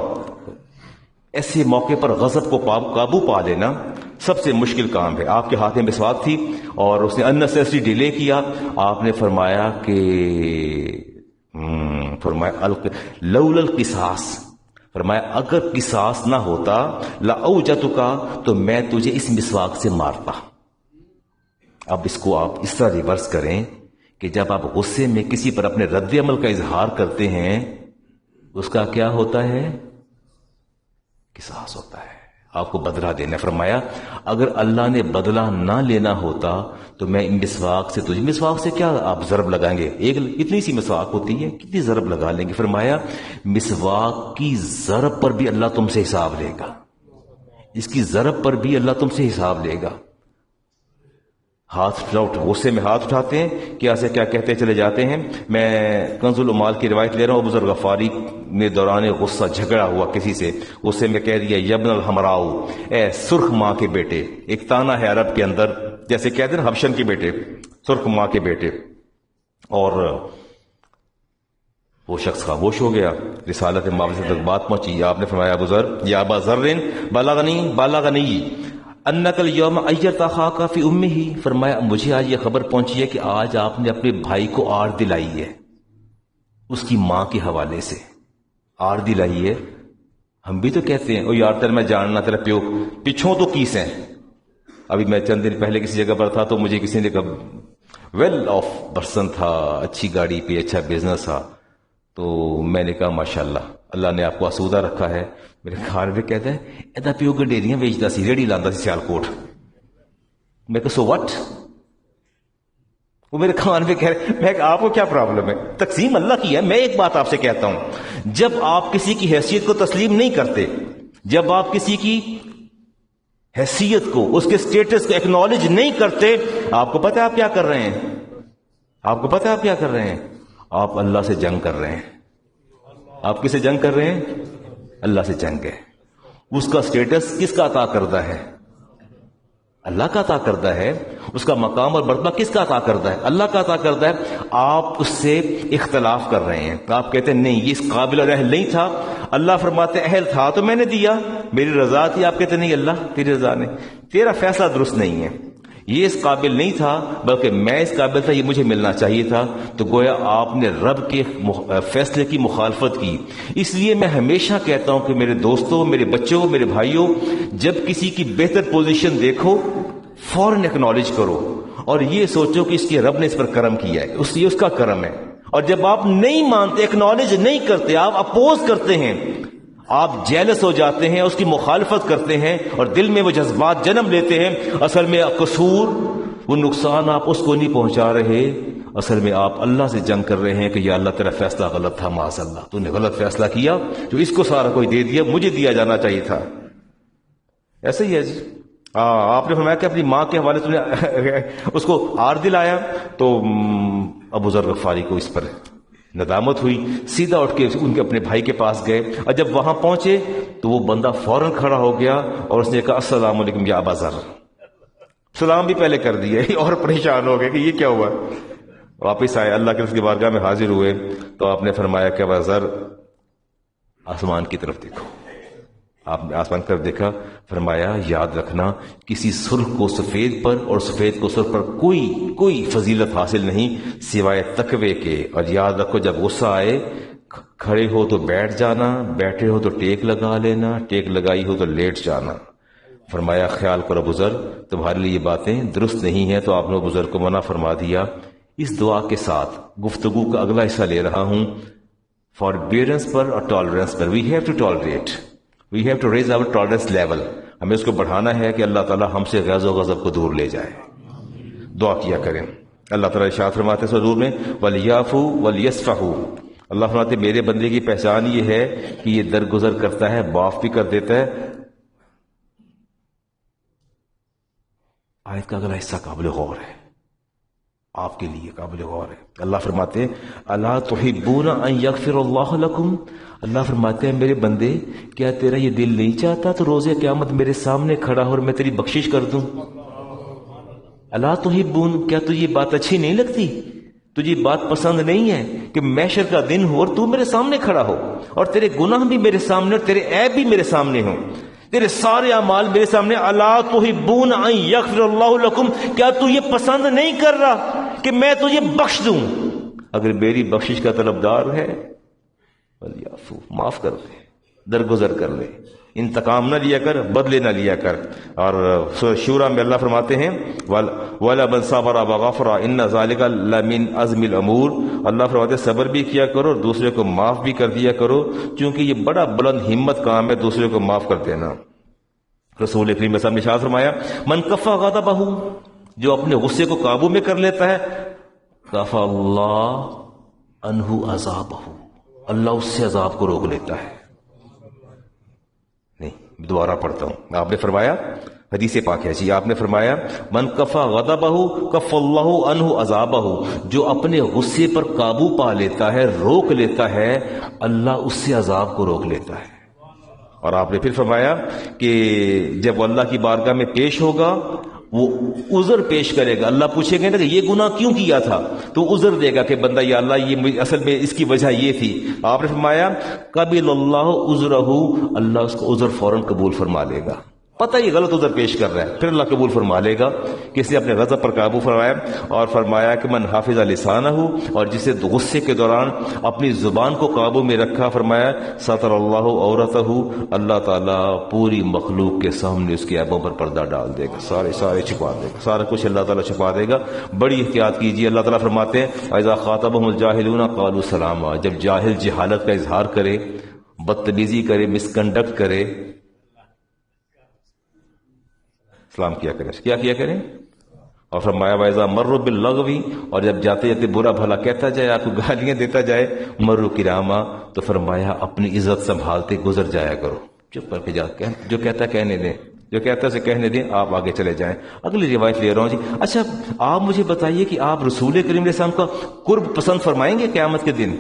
ایسے موقع پر غضب کو قابو پا لینا سب سے مشکل کام ہے. آپ کے ہاتھ میں مسواک تھی اور اس نے unnecessary ڈیلے کیا. آپ نے فرمایا کہ لولا القصاص، فرمایا اگر قصاص نہ ہوتا لأوجتک، تو میں تجھے اس مسواک سے مارتا. اب اس کو آپ اس طرح ریورس کریں کہ جب آپ غصے میں کسی پر اپنے رد عمل کا اظہار کرتے ہیں اس کا کیا ہوتا ہے؟ قصاص ہوتا ہے، آپ کو بدلہ دینا. فرمایا اگر اللہ نے بدلہ نہ لینا ہوتا تو میں مسواک سے تجھے، مسواک سے کیا آپ ضرب لگائیں گے، اتنی سی مسواک ہوتی ہے، کتنی ضرب لگا لیں گے. فرمایا مسواک کی ضرب پر بھی اللہ تم سے حساب لے گا، اس کی ضرب پر بھی اللہ تم سے حساب لے گا. غصے میں ہاتھ اٹھاتے ہیں، کیا سے کیا کہتے چلے جاتے ہیں. میں کنز العمال کی روایت لے رہا ہوں. ابو ذر غفاری نے دوران غصہ جھگڑا ہوا کسی سے، غصے میں کہہ دیا یبن الحمراؤ، اے سرخ ماں کے بیٹے. ایک تانا ہے عرب کے اندر، جیسے کہتے ہیں نا حبشن کے بیٹے، سرخ ماں کے بیٹے. اور وہ شخص خاموش ہو گیا. رسالت امام سے تک بات پہنچی. آپ نے فرمایا ابو ذر یا ابا ذر بلغنی انک الیوم ایرت اخاک فی امہ، فرمایا مجھے آج یہ خبر پہنچی ہے کہ آج آپ نے اپنے بھائی کو آڑ دلائی ہے، اس کی ماں کے حوالے سے آڑ دلائی ہے. ہم بھی تو کہتے ہیں او یار تیرے میں جاننا تیرا پیو پچھوں تو کیس ہیں. ابھی میں چند دن پہلے کسی جگہ پر تھا تو مجھے کسی نے کہا ویل آف پرسن تھا، اچھی گاڑی پہ، اچھا بزنس تھا. تو میں نے کہا ماشاءاللہ اللہ نے آپ کو آسودہ رکھا ہے. میرے گھر میں کہتا ہے ایدا پیو گڈیریاں بیچتا سی، ریڑھی لاندہ سی سیالکوٹ. میں کہا سو وٹ؟ وہ میرے کان پہ کہہ رہے. میں آپ کو کیا پرابلم ہے؟ تقسیم اللہ کی ہے. میں ایک بات آپ سے کہتا ہوں، جب آپ کسی کی حیثیت کو تسلیم نہیں کرتے، جب آپ کسی کی حیثیت کو، اس کے سٹیٹس کو ایکنالج نہیں کرتے، آپ کو پتہ ہے آپ کیا کر رہے ہیں؟ آپ کو پتہ ہے آپ کیا کر رہے ہیں؟ آپ اللہ سے جنگ کر رہے ہیں. آپ کس سے جنگ کر رہے ہیں؟ اللہ سے جنگ ہے. اس کا سٹیٹس کس کا عطا کردہ ہے؟ اللہ کا عطا کردہ ہے. اس کا مقام اور مرتبہ کس کا عطا کردہ ہے؟ اللہ کا عطا کردہ ہے. آپ اس سے اختلاف کر رہے ہیں. آپ کہتے ہیں نہیں یہ اس قابل اور اہل نہیں تھا. اللہ فرماتے اہل تھا تو میں نے دیا، میری رضا تھی. آپ کہتے نہیں اللہ تیری رضا نہیں، تیرا فیصلہ درست نہیں ہے، یہ اس قابل نہیں تھا بلکہ میں اس قابل تھا، یہ مجھے ملنا چاہیے تھا. تو گویا آپ نے رب کے فیصلے کی مخالفت کی. اس لیے میں ہمیشہ کہتا ہوں کہ میرے دوستوں، میرے بچوں، میرے بھائیوں، جب کسی کی بہتر پوزیشن دیکھو فوراً ایکنالج کرو اور یہ سوچو کہ اس کے رب نے اس پر کرم کیا ہے، یہ اس کا کرم ہے. اور جب آپ نہیں مانتے، ایکنالج نہیں کرتے، آپ اپوز کرتے ہیں، آپ جیلس ہو جاتے ہیں، اس کی مخالفت کرتے ہیں اور دل میں وہ جذبات جنم لیتے ہیں. اصل میں قصور، وہ نقصان آپ اس کو نہیں پہنچا رہے، اصل میں آپ اللہ سے جنگ کر رہے ہیں کہ یا اللہ تیرا فیصلہ غلط تھا، معاذ اللہ تو نے غلط فیصلہ کیا، جو اس کو سارا کوئی دے دیا، مجھے دیا جانا چاہیے تھا. ایسا ہی ہے جی. آپ نے فرمایا کہ اپنی ماں کے حوالے سے اس کو آر دلایا، تو ابو ذر غفاری کو اس پر ندامت ہوئی. سیدھا اٹھ کے ان کے اپنے بھائی کے پاس گئے، اور جب وہاں پہنچے تو وہ بندہ فوراً کھڑا ہو گیا اور اس نے کہا السلام علیکم یا ابا ذر. سلام بھی پہلے کر دیا، اور پریشان ہو گئے کہ یہ کیا ہوا. واپس آئے، اللہ کے رسول کی بارگاہ میں حاضر ہوئے تو آپ نے فرمایا کہ ابا ذر آسمان کی طرف دیکھو. آپ نے آسمان کی طرف دیکھا، فرمایا یاد رکھنا کسی سرخ کو سفید پر اور سفید کو سرخ پر کوئی فضیلت حاصل نہیں سوائے تقوی کے. اور یاد رکھو جب غصہ آئے، کھڑے ہو تو بیٹھ جانا، بیٹھے ہو تو ٹیک لگا لینا، ٹیک لگائی ہو تو لیٹ جانا. فرمایا خیال کرو ابو ذر تمہارے لیے یہ باتیں درست نہیں ہیں. تو آپ نے ابو ذر کو منع فرما دیا. اس دعا کے ساتھ گفتگو کا اگلا حصہ لے رہا ہوں. فاربیئرنس پر اور ٹالرنس پر. We have to tolerate, we have to raise our tolerance level. ہمیں اس کو بڑھانا ہے کہ اللہ تعالیٰ ہم سے غیظ و غضب کو دور لے جائے. دعا کیا کریں. اللہ تعالیٰ ارشاد فرماتے ہیں سورۃ میں وَلْيَعْفُوا وَلْيَصْفَحُوا. اللہ فرماتے میرے بندے کی پہچان یہ ہے کہ یہ درگزر کرتا ہے، معاف بھی کر دیتا ہے. آیت کا اگلا حصہ قابل غور ہے، آپ کے لیے قابل غور ہے. اللہ فرماتے ہیں الا تحبون ان یغفر اللہ لکم. اللہ فرماتے ہیں میرے بندے کیا تیرا یہ دل نہیں چاہتا تو روز قیامت میرے سامنے کھڑا ہو اور میں تیری بخشش کر دوں. الا تحبون، کیا تجھے یہ بات اچھی نہیں لگتی؟ تجھے یہ بات پسند نہیں ہے کہ محشر کا دن ہو اور تو میرے سامنے کھڑا ہو اور تیرے گناہ بھی میرے سامنے اور تیرے عیب بھی میرے سامنے ہوں، تیرے سارے اعمال میرے سامنے. الا تحبون ان یغفر اللہ لکم، کیا تو یہ پسند نہیں کر رہا کہ میں تجھے بخش دوں؟ اگر میری بخشش کا طلبدار ہے ولیعفو، معاف کر دے، درگزر کر لے، انتقام نہ لیا کر، بدلے نہ لیا کر. اور سورہ شورى میں اللہ فرماتے ہیں وَلَا مَنْ صَبَرَ وَغَفَرَ إِنَّ ذَلِكَ لَمِنْ عَزْمِ الْأُمُورِ. اللہ فرماتے ہیں صبر بھی کیا کرو اور دوسرے کو معاف بھی کر دیا کرو، کیونکہ یہ بڑا بلند ہمت کام ہے دوسرے کو معاف کر دینا. رسول کریم صلی اللہ علیہ وسلم نے ارشاد فرمایا من کفا غضبہ، جو اپنے غصے کو قابو میں کر لیتا ہے کفا اللہ عنہ عذابہ، اللہ اس سے عذاب کو روک لیتا ہے. نہیں، دوبارہ پڑھتا ہوں. آپ نے فرمایا، حدیث پاک ہے جی، آپ نے فرمایا من کفا غضبہ کف اللہ عنہ عذابہ، جو اپنے غصے پر قابو پا لیتا ہے، روک لیتا ہے، اللہ اس سے عذاب کو روک لیتا ہے. اور آپ نے پھر فرمایا کہ جب اللہ کی بارگاہ میں پیش ہوگا وہ عذر پیش کرے گا. اللہ پوچھے گا نا کہ یہ گناہ کیوں کیا تھا، تو عذر دے گا کہ بندہ یا اللہ یہ اصل میں اس کی وجہ یہ تھی. آپ نے فرمایا قبل اللہ عذرہ، اللہ اس کو عذر فوراً قبول فرما لے گا. پتہ یہ غلط عذر پیش کر رہا ہے، پھر اللہ قبول فرما لے گا کہ اس نے اپنے غضب پر قابو فرمایا. اور فرمایا کہ من حافظ لسانہ، اور جسے غصے کے دوران اپنی زبان کو قابو میں رکھا، فرمایا ستر اللہ عورتہ، اللہ تعالیٰ پوری مخلوق کے سامنے اس کے عیبوں پر پردہ ڈال دے گا، سارے چھپا دے گا، سارا کچھ اللہ تعالیٰ چھپا دے گا. بڑی احتیاط کیجیے. اللہ تعالیٰ فرماتے ہیں اذا خاطبهم الجاہلون قالوا سلاما، جب جاہل جہالت کا اظہار کرے، بدتمیزی کرے، مس کنڈکٹ کرے، سلام کیا کریں. کیا کیا کریں؟ اور فرمایا وَإِذَا مَرُّوا بِاللَّغْوِ، اور جب جاتے جاتے برا بھلا کہتا جائے، آپ کو گالیاں دیتا جائے، مروا کراما، تو فرمایا اپنی عزت سنبھالتے گزر جایا کرو. چپ کر کے جا، جو کہتا کہنے دیں، جو کہتا اسے کہنے دیں، آپ آگے چلے جائیں. اگلی روایت لے رہا ہوں جی. اچھا آپ مجھے بتائیے کہ آپ رسول کریم علیہ السلام کا قرب پسند فرمائیں گے قیامت کے دن؟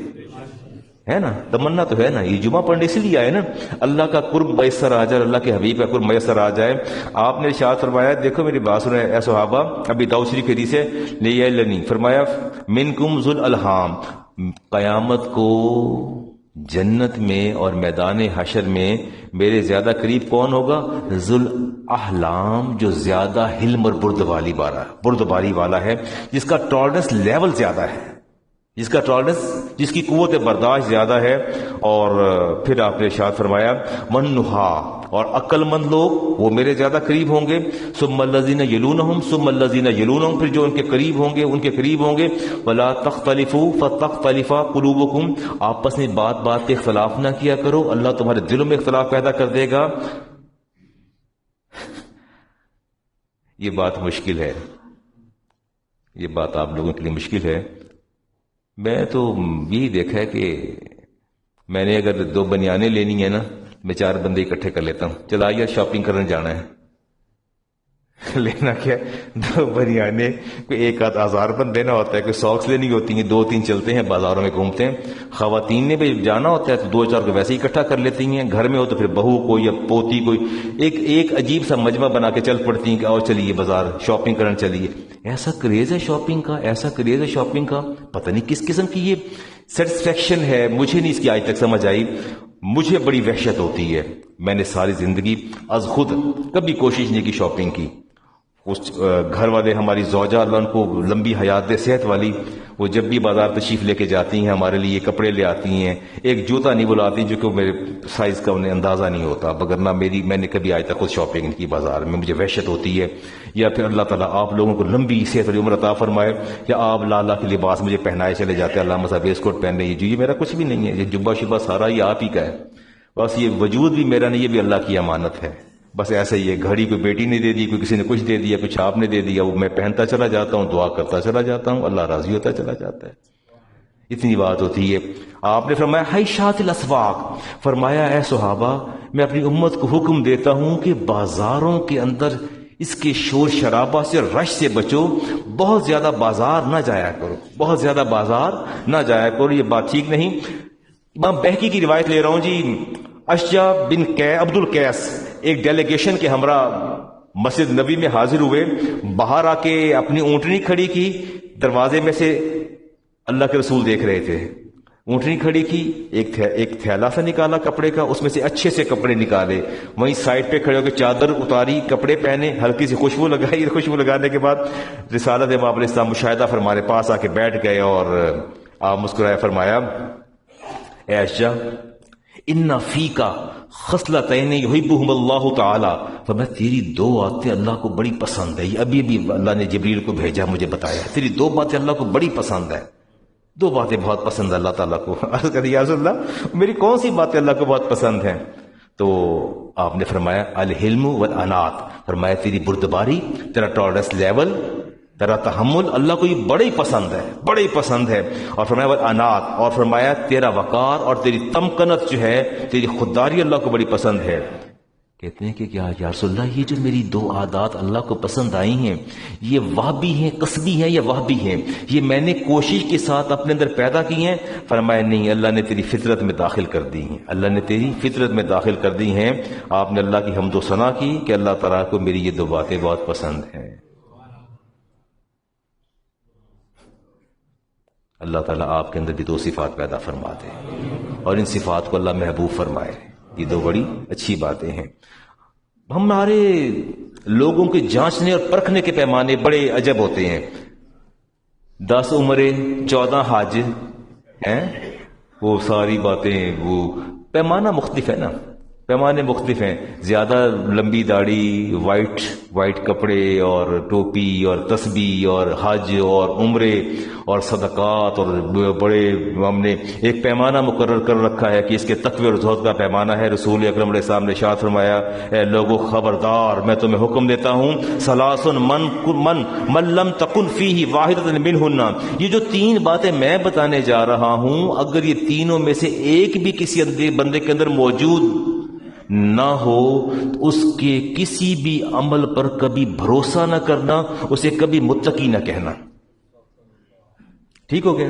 ہے نا، تمنا تو ہے نا. یہ جمعہ پڑھنے اس لیے آئے نا، اللہ کا قرب میسر آ جائے، اللہ کے حبیب کا قرب میسر آ جائے. آپ نے ارشاد فرمایا، دیکھو میری بات سنیں اے صحابہ، ابھی داؤد شریف کی حدیث ہے، لیلنی، فرمایا منکم ذو الالحام، قیامت کو جنت میں اور میدان حشر میں میرے زیادہ قریب کون ہوگا؟ ذو الاحلام، جو زیادہ حلم اور بردباری والا ہے، جس کا ٹالرنس لیول زیادہ ہے، جس کا ٹالرنس، جس کی قوت برداشت زیادہ ہے. اور پھر آپ نے ارشاد فرمایا منہا، اور عقل مند لوگ وہ میرے زیادہ قریب ہوں گے. ثم الذین یلونہم، ثم الذین یلونہم، پھر جو ان کے قریب ہوں گے ان کے قریب ہوں گے. ولا تختلفوا فتختلف قلوبکم، آپس میں بات پہ اختلاف نہ کیا کرو، اللہ تمہارے دلوں میں اختلاف پیدا کر دے گا. یہ بات مشکل ہے، یہ بات آپ لوگوں کے لیے مشکل ہے. میں تو یہی دیکھا ہے کہ میں نے اگر 2 بنیانیں لینی ہیں نا، میں 4 بندے اکٹھے کر لیتا ہوں، چلا یار شاپنگ کرنے جانا ہے لینا کیا 2 بنیانیں، کوئی 1,000 دینا ہوتا ہے، کوئی ساکس لینی ہوتی ہیں، 2-3 چلتے ہیں بازاروں میں گھومتے ہیں. خواتین نے بھی جانا ہوتا ہے تو 2-4 کو ویسے ہی اکٹھا کر لیتی ہیں، گھر میں ہو تو پھر بہو کو یا پوتی کو ایک عجیب سا مجمع بنا کے چل پڑتی ہیں کہ آؤ چلیے بازار شاپنگ کرنے چلیے. ایسا کریز ہے شاپنگ کا، ایسا کریز ہے شاپنگ کا، پتہ نہیں کس قسم کی یہ سیٹسفیکشن ہے، مجھے نہیں اس کی آج تک سمجھ آئی. مجھے بڑی وحشت ہوتی ہے. میں نے ساری زندگی از خود کبھی کوشش نہیں کی شاپنگ کی. اس گھر والے ہماری زوجہ اللہ ان کو لمبی حیات دے صحت والی، وہ جب بھی بازار تشریف لے کے جاتی ہیں ہمارے لیے کپڑے لے آتی ہیں. ایک جوتا نہیں بلاتی جو کہ میرے سائز کا انہیں اندازہ نہیں ہوتا، وگرنہ میں نے کبھی آج تک خود شاپنگ نہیں کی بازار میں، مجھے وحشت ہوتی ہے. یا پھر اللہ تعالیٰ آپ لوگوں کو لمبی صحت والی عمر عطا فرمائے، یا آپ لالا کے لباس مجھے پہنائے چلے جاتے، اللہ مسا ویسٹ کوٹ پہن رہی ہے جی، یہ میرا کچھ بھی نہیں ہے، یہ جبہ شبہ سارا یہ آپ ہی کا ہے، بس یہ وجود بھی میرا نہیں، یہ بھی اللہ کی امانت ہے. بس ایسا ہی ہے، گھڑی کوئی بیٹی نے دے دی، کوئی کسی نے کچھ دے دیا، کچھ آپ نے دے دیا، وہ میں پہنتا چلا جاتا ہوں، دعا کرتا چلا جاتا ہوں، اللہ راضی ہوتا چلا جاتا ہے. اتنی بات ہوتی ہے. آپ نے فرمایا حیشات الاسواق، فرمایا اے صحابہ میں اپنی امت کو حکم دیتا ہوں کہ بازاروں کے اندر اس کے شور شرابہ سے رش سے بچو، بہت زیادہ بازار نہ جایا کرو، بہت زیادہ بازار نہ جایا کرو، یہ بات ٹھیک نہیں. امام بہقی کی روایت لے رہا ہوں جی. اشجع بن عبد القیس ایک ڈیلیگیشن کے ہمراہ مسجد نبی میں حاضر ہوئے، باہر آ کے اپنی اونٹنی کھڑی کی، دروازے میں سے اللہ کے رسول دیکھ رہے تھے. اونٹنی کھڑی کی، ایک تھیلا سا نکالا کپڑے کا، اس میں سے اچھے سے کپڑے نکالے، وہیں سائڈ پہ کھڑے ہو کے چادر اتاری، کپڑے پہنے، ہلکی سی خوشبو لگائی. خوشبو لگانے کے بعد رسالت امام علیہ السلام مشاہدہ فرمانے پاس آ کے بیٹھ گئے اور آپ مسکرائے، فرمایا اے اشجع ان فیکا خصلتین یحبہم اللہ تعالی، فرمایا تیری 2 باتیں اللہ کو بڑی پسند ہے. ابھی اللہ نے جبریل کو بھیجا، مجھے بتایا تیری 2 باتیں اللہ کو بڑی پسند ہے. 2 باتیں بہت پسند ہے اللہ تعالیٰ کو. عرض کر یا رسول اللہ میری کون سی باتیں اللہ کو بہت پسند ہیں؟ تو آپ نے فرمایا الحلم والانات، فرمایا تیری بردباری، تیرا ٹالرنس لیول، تیرا تحمل اللہ کو یہ بڑے ہی پسند ہے، بڑے ہی پسند ہے. اور فرمایا والانات، اور فرمایا تیرا وقار اور تیری تمکنت جو ہے، تیری خودداری اللہ کو بڑی پسند ہے. کہتے ہیں کہ کیا یا رسول اللہ یہ جو میری 2 عادات اللہ کو پسند آئی ہیں یہ وہبی ہیں، قصبی ہیں یا وہبی ہیں؟ یہ میں نے کوشش کے ساتھ اپنے اندر پیدا کی ہیں؟ فرمایا نہیں، اللہ نے تیری فطرت میں داخل کر دی ہیں، اللہ نے تیری فطرت میں داخل کر دی ہیں. آپ نے اللہ کی حمد و ثنا کی کہ اللہ تعالیٰ کو میری یہ 2 باتیں بہت پسند ہیں. اللہ تعالیٰ آپ کے اندر بھی 2 صفات پیدا فرما دے اور ان صفات کو اللہ محبوب فرمائے. یہ 2 بڑی اچھی باتیں ہیں. ہمارے لوگوں کے جانچنے اور پرکھنے کے پیمانے بڑے عجب ہوتے ہیں. 10 عمرے 14 حج ہیں، وہ ساری باتیں، وہ پیمانہ مختلف ہے نا، پیمانے مختلف ہیں. زیادہ لمبی داڑھی، وائٹ کپڑے اور ٹوپی اور تسبیح اور حج اور عمرے اور صدقات، اور بڑے ہم نے ایک پیمانہ مقرر کر رکھا ہے کہ اس کے تقوی اور زہد کا پیمانہ ہے. رسول اکرم علیہ السلام نے ارشاد فرمایا اے لوگو خبردار، میں تمہیں حکم دیتا ہوں ثلاث من لم تکن فیہ واحدۃ منہن، یہ جو 3 باتیں میں بتانے جا رہا ہوں اگر یہ تینوں میں سے ایک بھی کسی بندے کے اندر موجود نہ ہو تو اس کے کسی بھی عمل پر کبھی بھروسہ نہ کرنا، اسے کبھی متقی نہ کہنا. ٹھیک ہو گیا؟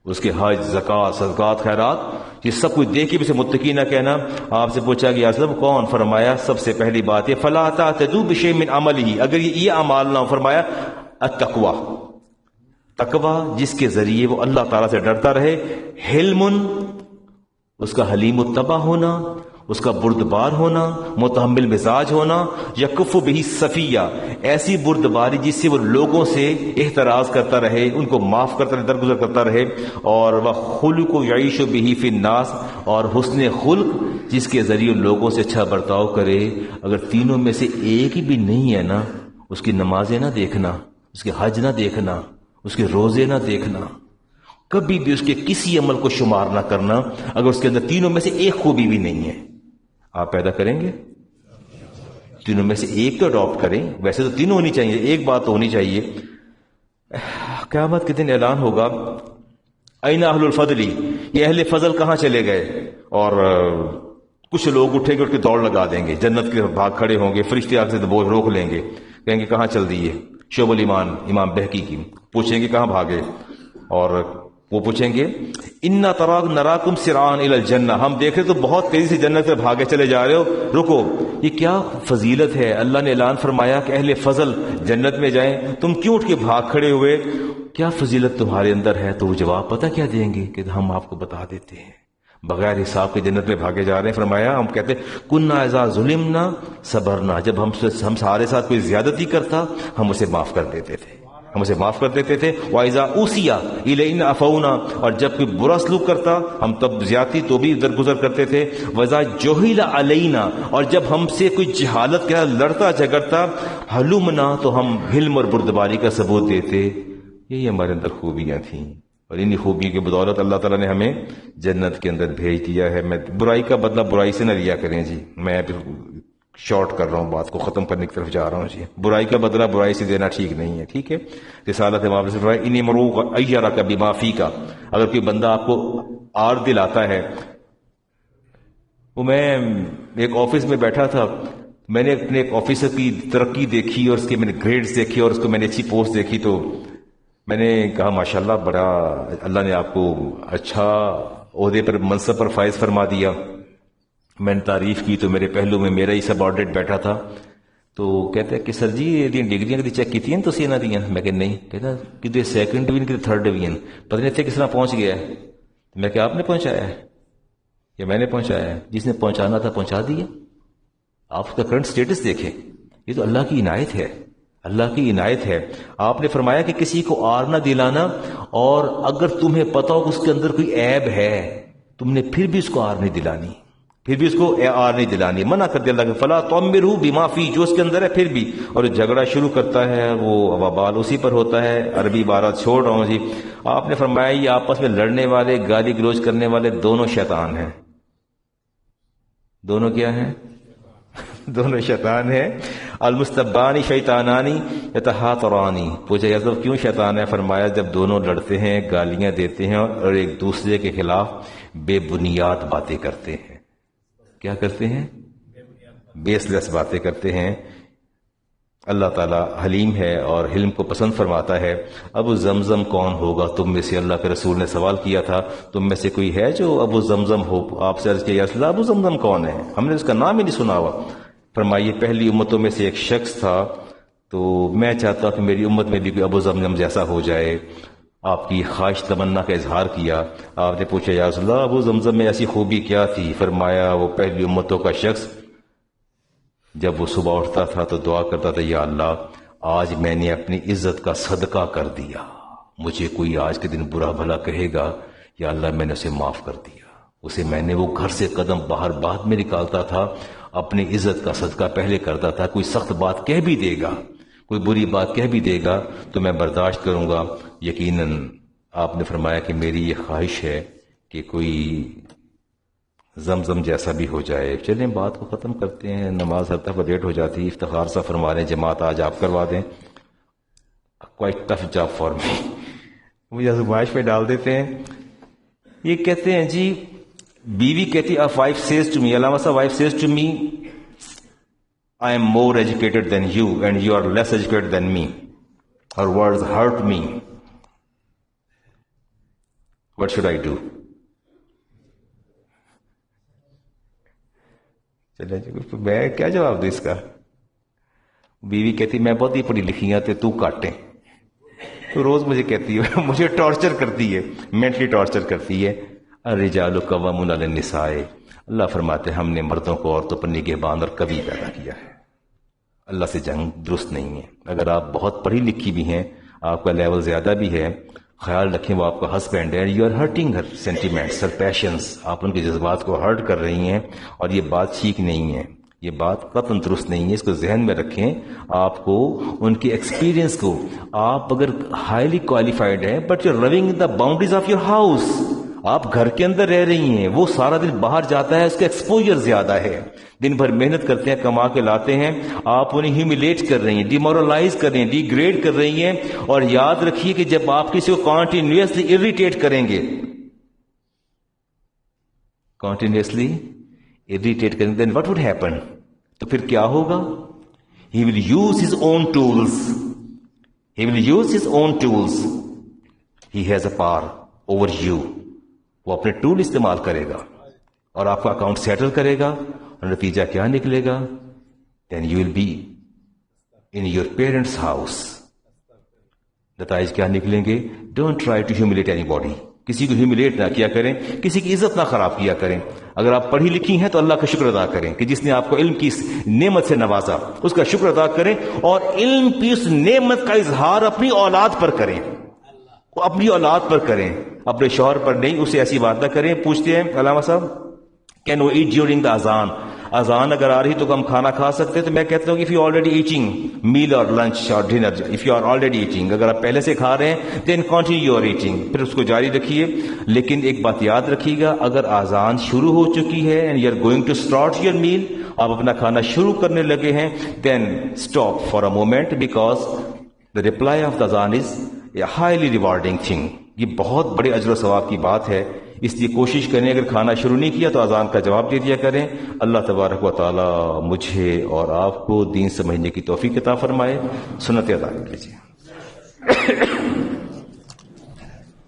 اس کے حج، زکوٰۃ، صدقات، خیرات، یہ سب کچھ دیکھ کے بھی اسے متقی نہ کہنا. آپ سے پوچھا گیا سب کون؟ فرمایا سب سے پہلی بات یہ فلا تعتدوا بشیء من عملہ، اگر یہ اعمال نہ ہو، فرمایا التقوی، تقوی جس کے ذریعے وہ اللہ تعالیٰ سے ڈرتا رہے. حلم، اس کا حلیم الطبع ہونا، اس کا بردبار ہونا، متحمل مزاج ہونا. یکف بہ صفیہ، ایسی بردباری جس سے وہ لوگوں سے احتراز کرتا رہے، ان کو معاف کرتا رہے، درگزر کرتا رہے. اور وہ خلق یعیش بہ فی الناس، اور حسن خلق جس کے ذریعے لوگوں سے اچھا برتاؤ کرے. اگر تینوں میں سے ایک بھی نہیں ہے نا، اس کی نمازیں نہ دیکھنا، اس کے حج نہ دیکھنا، اس کے روزے نہ دیکھنا، کبھی بھی اس کے کسی عمل کو شمار نہ کرنا اگر اس کے اندر تینوں میں سے ایک خوبی بھی نہیں ہے. آپ پیدا کریں گے؟ تینوں میں سے ایک تو اڈاپٹ کریں. ویسے تو تینوں ہونی چاہیے، ایک بات تو ہونی چاہیے. قیامت کے دن اعلان ہوگا این اہل الفضلی، یہ اہل فضل کہاں چلے گئے؟ اور کچھ لوگ اٹھیں گے، اٹھ کے دوڑ لگا دیں گے، جنت کے بھاگ کھڑے ہوں گے، فرشتے آگ سے وہ روک لیں گے، کہیں گے کہاں چل دی ہے؟ شعب الایمان امام بہقی کی پوچھیں گے کہاں بھاگے؟ اور وہ پوچھیں گے انا تراک نراکم سرعان الی الجنہ، ہم دیکھ رہے تو بہت تیزی سے جنت میں بھاگے چلے جا رہے ہو، رکو، یہ کیا فضیلت ہے؟ اللہ نے اعلان فرمایا کہ اہل فضل جنت میں جائیں، تم کیوں اٹھ کے بھاگ کھڑے ہوئے؟ کیا فضیلت تمہارے اندر ہے؟ تو وہ جواب پتہ کیا دیں گے کہ ہم آپ کو بتا دیتے ہیں، بغیر حساب کے جنت میں بھاگے جا رہے ہیں۔ فرمایا ہم کہتے کننا اذا ظلمنا صبرنا، جب ہم ہمارے ساتھ کوئی زیادتی کرتا ہم اسے معاف کر دیتے تھے، ہم اسے معاف کر دیتے تھے۔ وَإِذَا أُوصِيَ إِلَيْنَا عَفَوْنَا، اور جب کوئی برا سلوک کرتا ہم تب زیادتی تو بھی درگزر کرتے تھے۔ وَإِذَا جُهِلَ عَلَيْنَا، اور جب ہم سے کوئی جہالت کے لڑتا جھگڑتا حلمنا، تو ہم حلم اور بردباری کا ثبوت دیتے۔ یہی ہمارے اندر خوبیاں تھیں، اور انہی خوبیوں کی بدولت اللہ تعالیٰ نے ہمیں جنت کے اندر بھیج دیا ہے۔ میں برائی کا بدلہ برائی سے نہ لیا کریں جی، میں شارٹ کر رہا ہوں، بات کو ختم کرنے کی طرف جا رہا ہوں جی۔ برائی کا بدلہ برائی سے دینا ٹھیک نہیں ہے، ٹھیک ہے؟ رسالت امام سے فرمایا انی مروغ ایرک بما فیک، اگر کوئی بندہ آپ کو آر دلاتا ہے۔ وہ میں ایک آفس میں بیٹھا تھا، میں نے اپنے ایک آفیسر کی ترقی دیکھی اور اس کے میں نے گریڈز دیکھے اور اس کو میں نے اچھی پوسٹ دیکھی، تو میں نے کہا ماشاءاللہ بڑا اللہ نے آپ کو اچھا عہدے پر منصب پر فائز فرما دیا۔ میں نے تعریف کی تو میرے پہلو میں میرا ہی سب آرڈر بیٹھا تھا، تو کہتے ہیں کہ سر جی یہ ڈگریاں کدی چیک کی تو سی نہ دیا؟ میں کہ نہیں، کہتا کدھر سیکنڈ ڈویژن کدھر تھرڈ ڈویژن، پتہ نہیں اتنے کس طرح پہنچ گیا ہے۔ میں کہ آپ نے پہنچایا ہے یا میں نے پہنچایا ہے؟ جس نے پہنچانا تھا پہنچا دیا۔ آپ اس کا کرنٹ سٹیٹس دیکھیں، یہ تو اللہ کی عنایت ہے، اللہ کی عنایت ہے۔ آپ نے فرمایا کہ کسی کو آر نہ دلانا، اور اگر تمہیں پتا ہو کہ اس کے اندر کوئی عیب ہے تم نے پھر بھی اس کو آر نہیں دلانی، پھر بھی اس کو آر نہیں دلانی، منع کر دیا اللہ کہ فلا تعمروا بما فی، جو اس کے اندر ہے پھر بھی۔ اور جھگڑا شروع کرتا ہے وہ وبال اسی پر ہوتا ہے۔ عربی عبارات چھوڑ رہا ہوں جی۔ آپ نے فرمایا یہ آپس میں لڑنے والے گالی گلوچ کرنے والے دونوں شیطان ہیں۔ دونوں کیا ہیں؟ دونوں شیطان ہیں۔ المستبانی شیطانانی یتہاترانی، پوچھا یعقوب کیوں شیطان ہے؟ فرمایا جب دونوں لڑتے ہیں، گالیاں دیتے ہیں اور ایک دوسرے کے خلاف بے بنیاد باتیں کرتے ہیں۔ کیا کرتے ہیں؟ بیس لیس باتیں کرتے ہیں۔ اللہ تعالیٰ حلیم ہے اور حلم کو پسند فرماتا ہے۔ ابو زمزم کون ہوگا تم میں سے؟ اللہ کے رسول نے سوال کیا تھا، تم میں سے کوئی ہے جو ابو زمزم ہو؟ آپ سے عرض کیا یا رسول اللہ ابو زمزم کون ہے؟ ہم نے اس کا نام ہی نہیں سنا ہوا۔ فرمائیے پہلی امتوں میں سے ایک شخص تھا، تو میں چاہتا کہ میری امت میں بھی کوئی ابو زمزم جیسا ہو جائے۔ آپ کی خواہش تمنا کا اظہار کیا۔ آپ نے پوچھا یا رسول اللہ ابو زمزم میں ایسی خوبی کیا تھی؟ فرمایا وہ پہلی امتوں کا شخص جب وہ صبح اٹھتا تھا تو دعا کرتا تھا یا اللہ آج میں نے اپنی عزت کا صدقہ کر دیا، مجھے کوئی آج کے دن برا بھلا کہے گا یا اللہ میں نے اسے معاف کر دیا۔ اسے میں نے وہ گھر سے قدم باہر بعد میں نکالتا تھا، اپنی عزت کا صدقہ پہلے کرتا تھا۔ کوئی سخت بات کہہ بھی دے گا، کوئی بری بات کہہ بھی دے گا تو میں برداشت کروں گا۔ یقیناً آپ نے فرمایا کہ میری یہ خواہش ہے کہ کوئی زمزم جیسا بھی ہو جائے۔ چلیں بات کو ختم کرتے ہیں، نماز ہر دفعہ لیٹ ہو جاتی ہے۔ افتخار سا فرما رہے ہیں جماعت آج آپ کروا دیں، quite tough job for me, مجھے آزمائش پہ ڈال دیتے ہیں۔ یہ کہتے ہیں جی بیوی کہتی a wife says to me، علامہ صاحب wife says to me I am more educated than you and you are less educated than me. Her words hurt me. What should I do? چلے جی میں کیا جواب دوں اس کا؟ بیوی کہتی میں بہت ہی پڑھی لکھی ہوں تو کاٹیں، تو روز مجھے کہتی ہے، مجھے ٹارچر کرتی ہے، مینٹلی ٹارچر کرتی ہے۔ الرجال قوامون علی النساء، اللہ فرماتے ہیں ہم نے مردوں کو عورتوں پر نگہبان اور کبھی پیدا کیا ہے۔ اللہ سے جنگ درست نہیں ہے۔ اگر آپ بہت پڑھی لکھی بھی ہیں، آپ کا لیول زیادہ بھی ہے، خیال رکھیں وہ آپ کا ہسبینڈ ہے، you are hurting her sentiments, her patience, آپ ان کے جذبات کو ہرٹ کر رہی ہیں، اور یہ بات ٹھیک نہیں ہے، یہ بات قطعاً درست نہیں ہے۔ اس کو ذہن میں رکھیں۔ آپ کو ان کے ایکسپیرینس کو، آپ اگر ہائیلی کوالیفائڈ ہیں but you are living in the boundaries of your house, آپ گھر کے اندر رہ رہی ہیں، وہ سارا دن باہر جاتا ہے، اس کا ایکسپوجر زیادہ ہے، دن بھر محنت کرتے ہیں، کما کے لاتے ہیں، آپ انہیں ہیومیلیٹ کر رہی ہیں، ڈیمورلائز کر رہی ہیں، ڈی گریڈ کر رہی ہیں. اور یاد رکھیے کہ جب آپ کسی کو کانٹینیوسلی اریٹیٹ کریں گے، کانٹینیوسلی اریٹیٹ کریں گے، دین واٹ وڈ ہیپن؟ تو پھر کیا ہوگا؟ He will use his own tools, he will use his own tools, he has a power over you. وہ اپنے ٹول استعمال کرے گا اور آپ کا اکاؤنٹ سیٹل کرے گا، اور نتیجہ کیا نکلے گا؟ Then you will be in your parents house. نتائج کیا نکلیں گے؟ ڈونٹ ٹرائی ٹو ہیوملیٹ اینی باڈی. کسی کو ہیوملیٹ نہ کیا کریں، کسی کی عزت نہ خراب کیا کریں. اگر آپ پڑھی لکھی ہیں تو اللہ کا شکر ادا کریں کہ جس نے آپ کو علم کی اس نعمت سے نوازا، اس کا شکر ادا کریں، اور علم کی اس نعمت کا اظہار اپنی اولاد پر کریں، اپنی اولاد پر کریں، اپنے شوہر پر نہیں. اسے ایسی بات نہ کریں. پوچھتے ہیں علامہ صاحب can we eat during the اذان؟ اذان اگر آ رہی تو ہم کھانا کھا سکتے ہیں؟ تو میں کہتا ہوں کہ if you are already eating meal or lunch or dinner, if you are already eating، اگر آپ پہلے سے کھا رہے ہیں then continue your eating، پھر اس کو جاری رکھیے. لیکن ایک بات یاد رکھیے گا، اگر اذان شروع ہو چکی ہے and you are going to start your meal، آپ اپنا کھانا شروع کرنے لگے ہیں، then stop for a moment because the reply of the azan is a highly rewarding thing. یہ بہت بڑے اجر و ثواب کی بات ہے، اس لیے کوشش کریں اگر کھانا شروع نہیں کیا تو اذان کا جواب دے دیا کریں. اللہ تبارک و تعالی مجھے اور آپ کو دین سمجھنے کی توفیق عطا فرمائے. سنت ادا کیجیے.